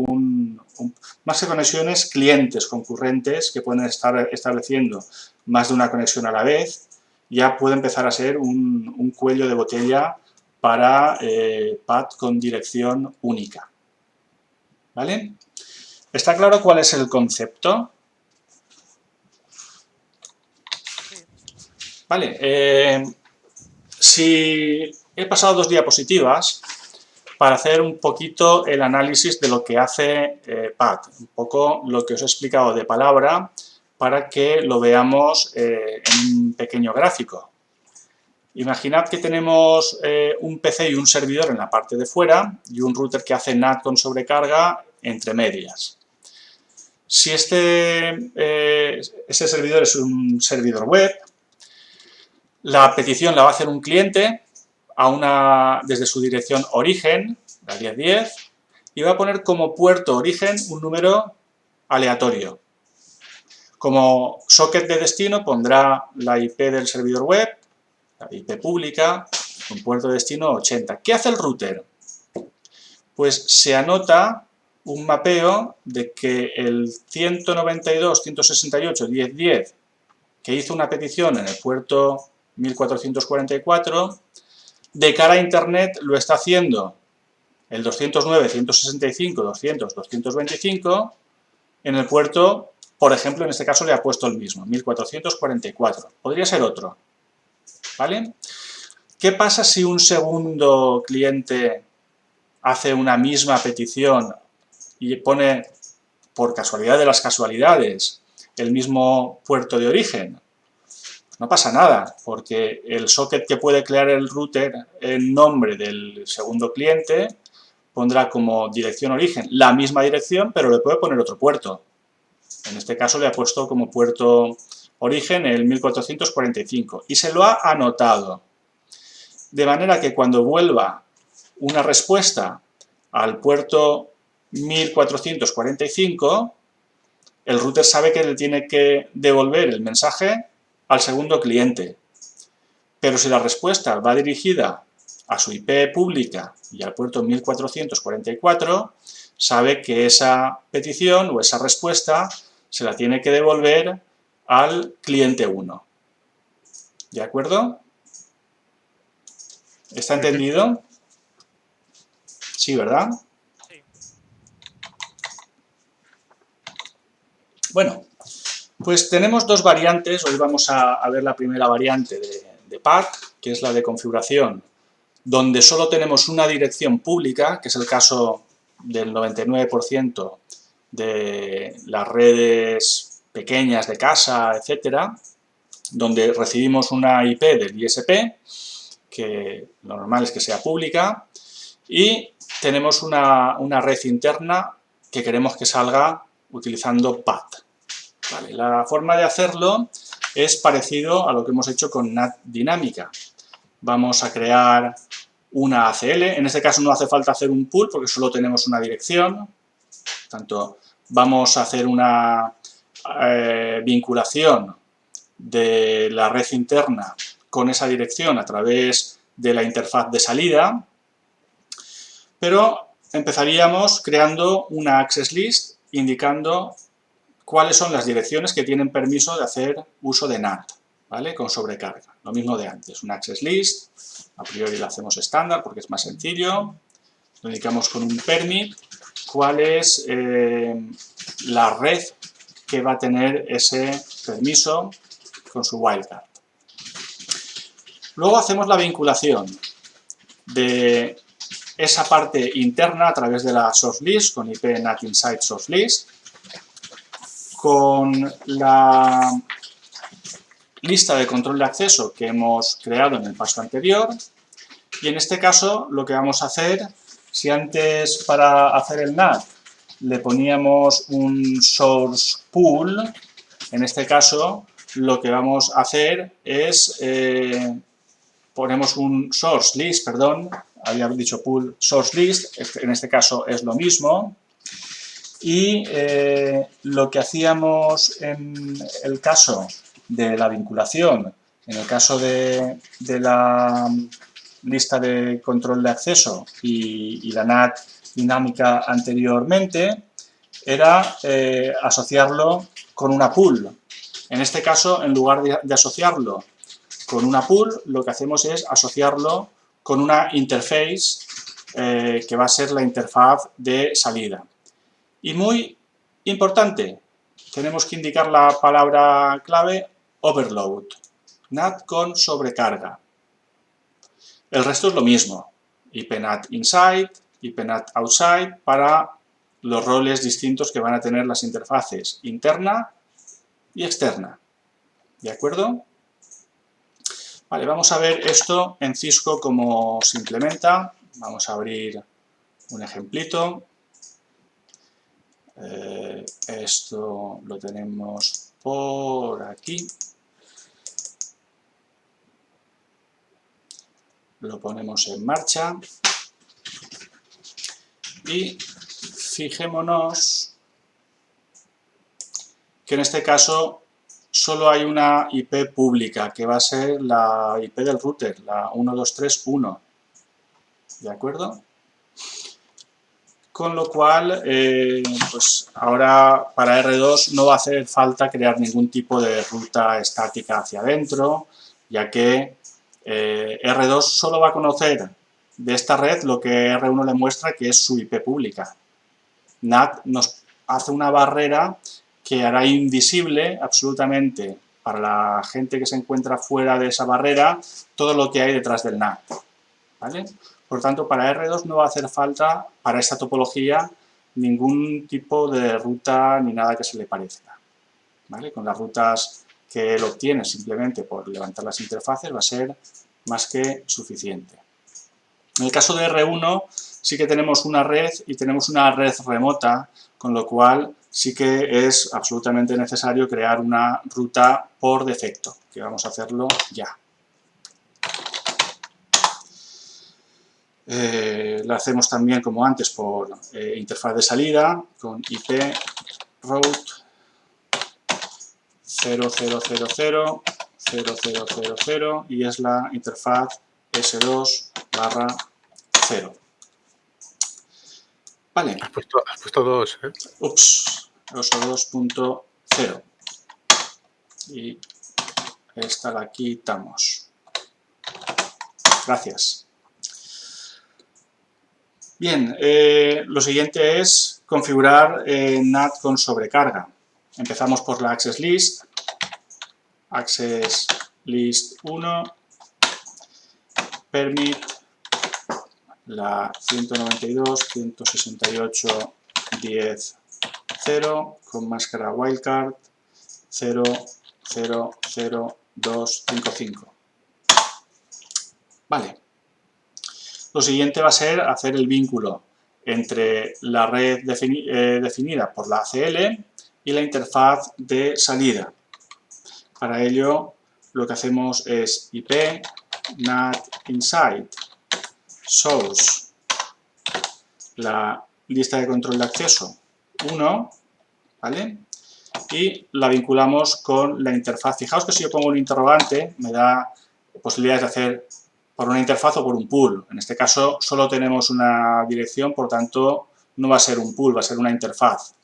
más que conexiones, clientes concurrentes que pueden estar estableciendo más de una conexión a la vez, ya puede empezar a ser un cuello de botella para PAD con dirección única. ¿Vale? ¿Está claro cuál es el concepto? Vale. Si he pasado dos diapositivas, para hacer un poquito el análisis de lo que hace PAT, un poco lo que os he explicado de palabra para que lo veamos en un pequeño gráfico. Imaginad que tenemos un PC y un servidor en la parte de fuera y un router que hace NAT con sobrecarga entre medias. Si ese servidor es un servidor web, la petición la va a hacer un cliente desde su dirección origen, la 1010, y va a poner como puerto origen un número aleatorio. Como socket de destino pondrá la IP del servidor web, la IP pública, con puerto de destino 80. ¿Qué hace el router? Pues se anota un mapeo de que el 192.168.10.10 que hizo una petición en el puerto 1444, de cara a Internet lo está haciendo el 209.165.200.225 en el puerto, por ejemplo, en este caso le ha puesto el mismo, 1444. Podría ser otro, ¿vale? ¿Qué pasa si un segundo cliente hace una misma petición y pone, por casualidad de las casualidades, el mismo puerto de origen? No pasa nada, porque el socket que puede crear el router en nombre del segundo cliente pondrá como dirección origen la misma dirección, pero le puede poner otro puerto. En este caso le ha puesto como puerto origen el 1445 y se lo ha anotado. De manera que cuando vuelva una respuesta al puerto 1445, el router sabe que le tiene que devolver el mensaje al segundo cliente. Pero si la respuesta va dirigida a su IP pública y al puerto 1444, sabe que esa petición o esa respuesta se la tiene que devolver al cliente 1. ¿De acuerdo? ¿Está entendido? Sí, ¿verdad? Sí. Bueno, pues tenemos dos variantes. Hoy vamos a ver la primera variante de PAT, que es la de configuración, donde solo tenemos una dirección pública, que es el caso del 99% de las redes pequeñas de casa, etcétera, donde recibimos una IP del ISP, que lo normal es que sea pública, y tenemos una red interna que queremos que salga utilizando PAT. Vale, la forma de hacerlo es parecido a lo que hemos hecho con NAT dinámica. Vamos a crear una ACL, en este caso no hace falta hacer un pool porque solo tenemos una dirección, por tanto vamos a hacer una vinculación de la red interna con esa dirección a través de la interfaz de salida, pero empezaríamos creando una access list indicando cuáles son las direcciones que tienen permiso de hacer uso de NAT, ¿vale? Con sobrecarga. Lo mismo de antes, una access list, a priori la hacemos estándar porque es más sencillo, lo indicamos con un permit, cuál es la red que va a tener ese permiso con su wildcard. Luego hacemos la vinculación de esa parte interna a través de la source list, con IP NAT inside source list, con la lista de control de acceso que hemos creado en el paso anterior, y en este caso lo que vamos a hacer, si antes para hacer el NAT le poníamos un source pool, en este caso lo que vamos a hacer es, ponemos un source list, perdón, había dicho pool source list, en este caso es lo mismo, y lo que hacíamos en el caso de la vinculación, en el caso de la lista de control de acceso y la NAT dinámica anteriormente, era asociarlo con una pool. En este caso, en lugar de asociarlo con una pool, lo que hacemos es asociarlo con una interface que va a ser la interfaz de salida. Y muy importante, tenemos que indicar la palabra clave overload, NAT con sobrecarga. El resto es lo mismo, IP NAT inside, IPNAT outside para los roles distintos que van a tener las interfaces interna y externa. ¿De acuerdo? Vale, vamos a ver esto en Cisco cómo se implementa. Vamos a abrir un ejemplito. Esto lo tenemos por aquí. Lo ponemos en marcha. Y fijémonos que en este caso solo hay una IP pública, que va a ser la IP del router, la 123.1. ¿De acuerdo? Con lo cual, pues ahora para R2 no va a hacer falta crear ningún tipo de ruta estática hacia adentro, ya que R2 solo va a conocer de esta red lo que R1 le muestra, que es su IP pública. NAT nos hace una barrera que hará invisible absolutamente para la gente que se encuentra fuera de esa barrera todo lo que hay detrás del NAT. ¿Vale? Por tanto, para R2 no va a hacer falta, para esta topología, ningún tipo de ruta ni nada que se le parezca. ¿Vale? Con las rutas que él obtiene simplemente por levantar las interfaces va a ser más que suficiente. En el caso de R1 sí que tenemos una red y tenemos una red remota, con lo cual sí que es absolutamente necesario crear una ruta por defecto, que vamos a hacerlo ya. La hacemos también, como antes, por interfaz de salida, con IP route 0000 y es la interfaz S2/0. Vale. Has puesto 2, ¿eh? Ups, S2.0. Y esta la quitamos. Gracias. Bien, lo siguiente es configurar NAT con sobrecarga. Empezamos por la Access List. Access List 1. Permit la 192.168.10.0 con máscara wildcard 0.0.0.255. Vale. Lo siguiente va a ser hacer el vínculo entre la red definida por la ACL y la interfaz de salida. Para ello, lo que hacemos es IP NAT inside source, la lista de control de acceso 1, ¿vale? Y la vinculamos con la interfaz. Fijaos que si yo pongo un interrogante, me da posibilidades de hacer por una interfaz o por un pool. En este caso solo tenemos una dirección, por tanto no va a ser un pool, va a ser una interfaz.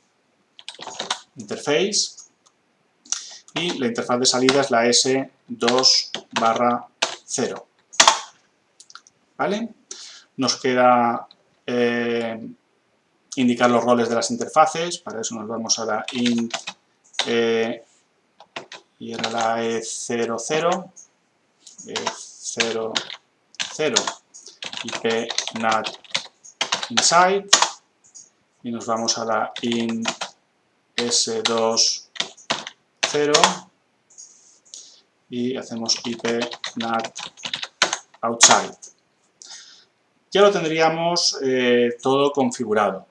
Interface. Y la interfaz de salida es la S2/0. ¿Vale? Nos queda indicar los roles de las interfaces. Para eso nos vamos a la int y era la E00. E00 IP NAT inside y nos vamos a la int S2.0 y hacemos IP NAT outside. Ya lo tendríamos todo configurado,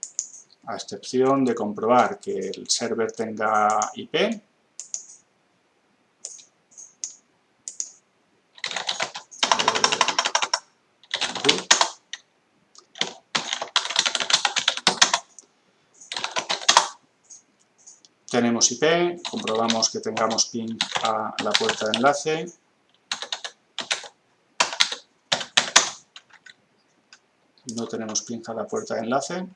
a excepción de comprobar que el server tenga IP. Tenemos IP, comprobamos que tengamos ping a la puerta de enlace. No tenemos ping a la puerta de enlace.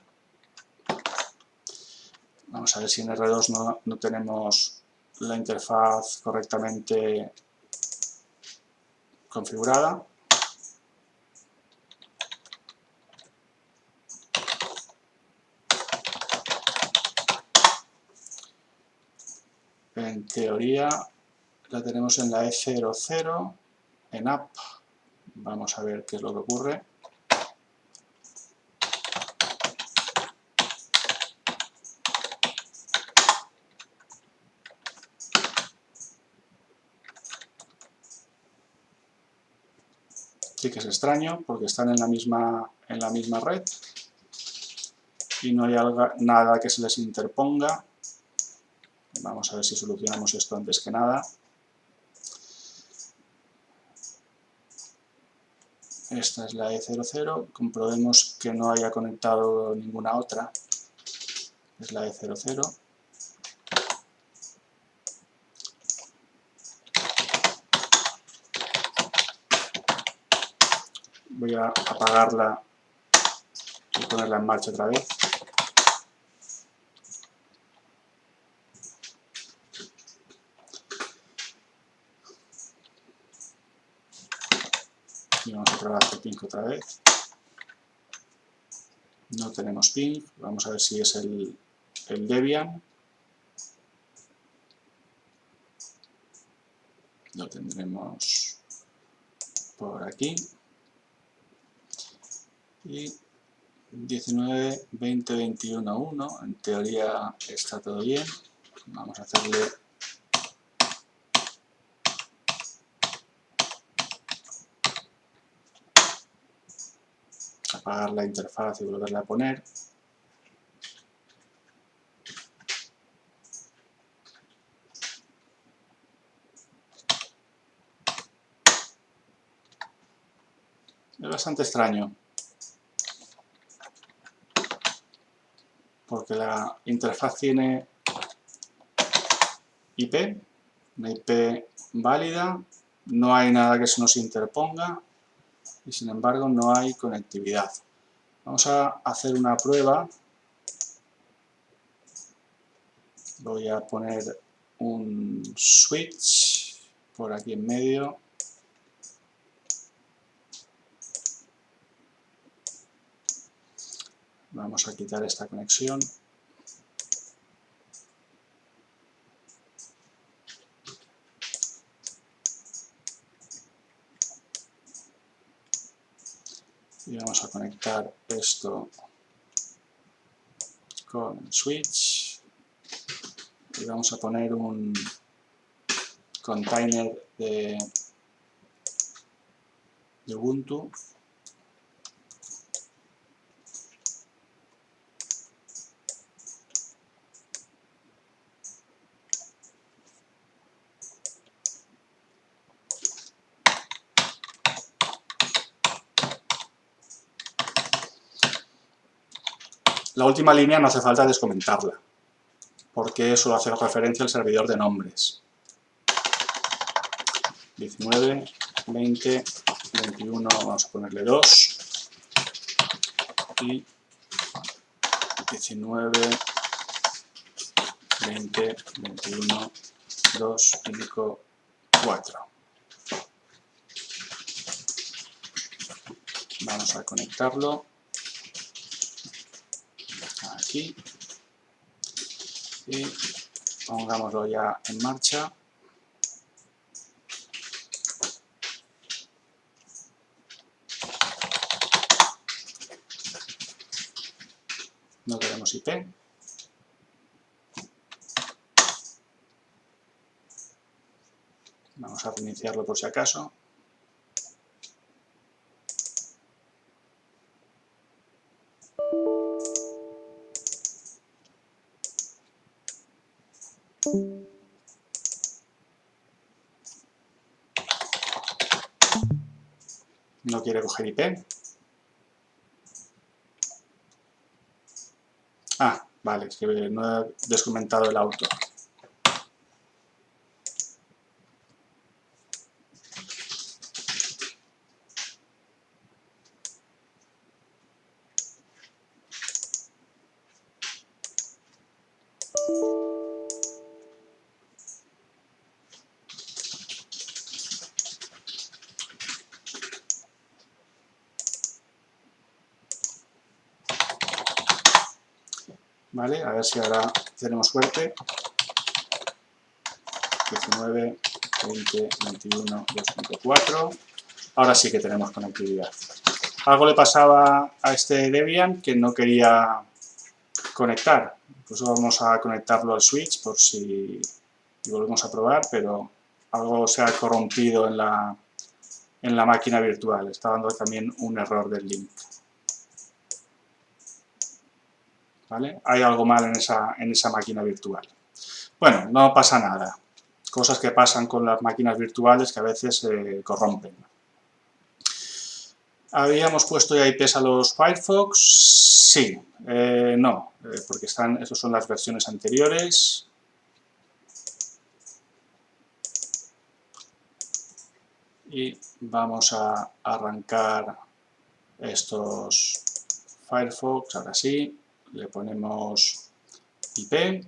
Vamos a ver si en R2 no tenemos la interfaz correctamente configurada. En teoría la tenemos en la E00, en app. Vamos a ver qué es lo que ocurre. Sí que es extraño porque están en la misma red y no hay nada que se les interponga. Vamos a ver si solucionamos esto antes que nada. Esta es la E00, comprobemos que no haya conectado ninguna otra. Es la E00. Voy a apagarla y ponerla en marcha otra vez. Y vamos a probar el ping otra vez. No tenemos ping. Vamos a ver si es el Debian. Lo tendremos por aquí. Y 19, 20, 21, 1. En teoría está todo bien. Vamos a hacerle apagar la interfaz y volverla a poner. Es bastante extraño, porque la interfaz tiene IP, una IP válida, no hay nada que se nos interponga y sin embargo no hay conectividad. Vamos a hacer una prueba. Voy a poner un switch por aquí en medio. Vamos a quitar esta conexión. Y vamos a conectar esto con el switch. Y vamos a poner un container de Ubuntu. La última línea no hace falta descomentarla, porque solo hace referencia al servidor de nombres. 19, 20, 21, vamos a ponerle 2. Y 19, 20, 21, 2, 5, 4. Vamos a conectarlo aquí y pongámoslo ya en marcha. No tenemos IP. Vamos a reiniciarlo por si acaso. No quiere coger IP. Ah, vale, es que no he descomentado el auto. Vale, a ver si ahora tenemos suerte. 19, 20, 21, 2, 5, 4. Ahora sí que tenemos conectividad. Algo le pasaba a este Debian que no quería conectar. Incluso vamos a conectarlo al switch por si y volvemos a probar, pero algo se ha corrompido en la en la máquina virtual. Está dando también un error del link. ¿Vale? Hay algo mal en esa máquina virtual. Bueno, no pasa nada. Cosas que pasan con las máquinas virtuales que a veces se corrompen. ¿Habíamos puesto ya IPs a los Firefox? Sí. No, porque esas son las versiones anteriores. Y vamos a arrancar estos Firefox. Ahora sí, le ponemos IP.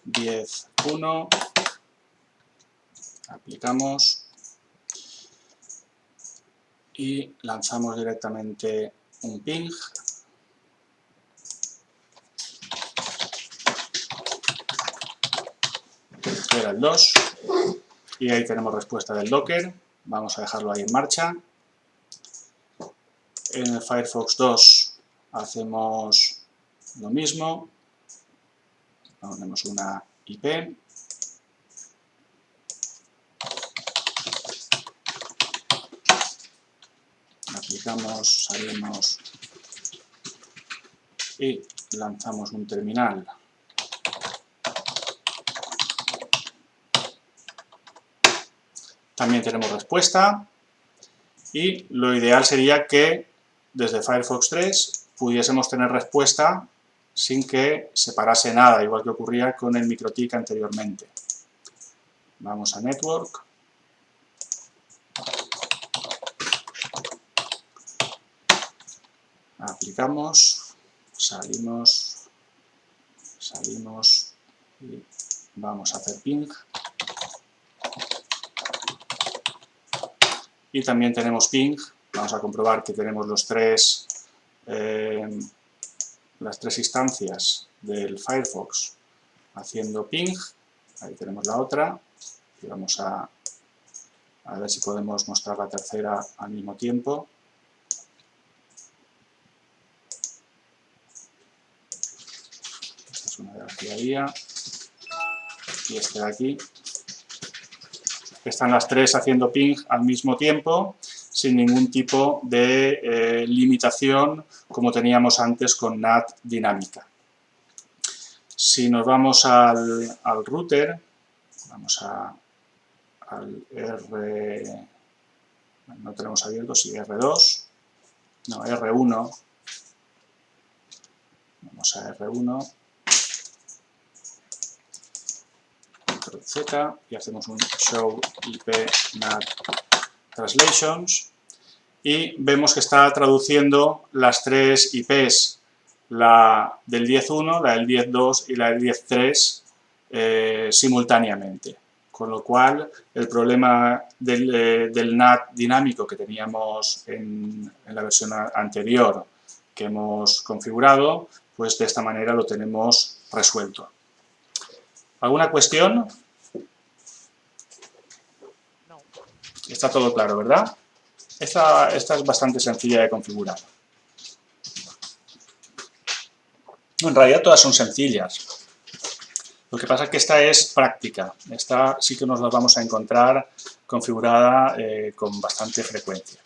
.10.1, aplicamos y lanzamos directamente un ping. Era el 2 y ahí tenemos respuesta del Docker. Vamos a dejarlo ahí en marcha. En el Firefox 2 hacemos lo mismo. Ponemos una IP. Aplicamos, salimos y lanzamos un terminal. También tenemos respuesta y lo ideal sería que desde Firefox 3 pudiésemos tener respuesta sin que se parase nada, igual que ocurría con el MikroTik anteriormente. Vamos a Network. Aplicamos, salimos y vamos a hacer ping. Y también tenemos ping. Vamos a comprobar que tenemos las tres instancias del Firefox haciendo ping. Ahí tenemos la otra. Y vamos a ver si podemos mostrar la tercera al mismo tiempo. Esta es una de las que había. Y este de aquí. Están las tres haciendo ping al mismo tiempo, sin ningún tipo de limitación como teníamos antes con NAT dinámica. Si nos vamos al router, vamos al R, no tenemos abierto, sí, R2, no, R1, vamos a R1, Z y hacemos un show IP NAT translations y vemos que está traduciendo las tres IPs, la del 10.1, la del 10.2 y la del 10.3 simultáneamente. Con lo cual, el problema del NAT dinámico que teníamos en la versión anterior que hemos configurado, pues de esta manera lo tenemos resuelto. ¿Alguna cuestión? No. Está todo claro, ¿verdad? Esta es bastante sencilla de configurar. En realidad todas son sencillas. Lo que pasa es que esta es práctica. Esta sí que nos la vamos a encontrar configurada con bastante frecuencia.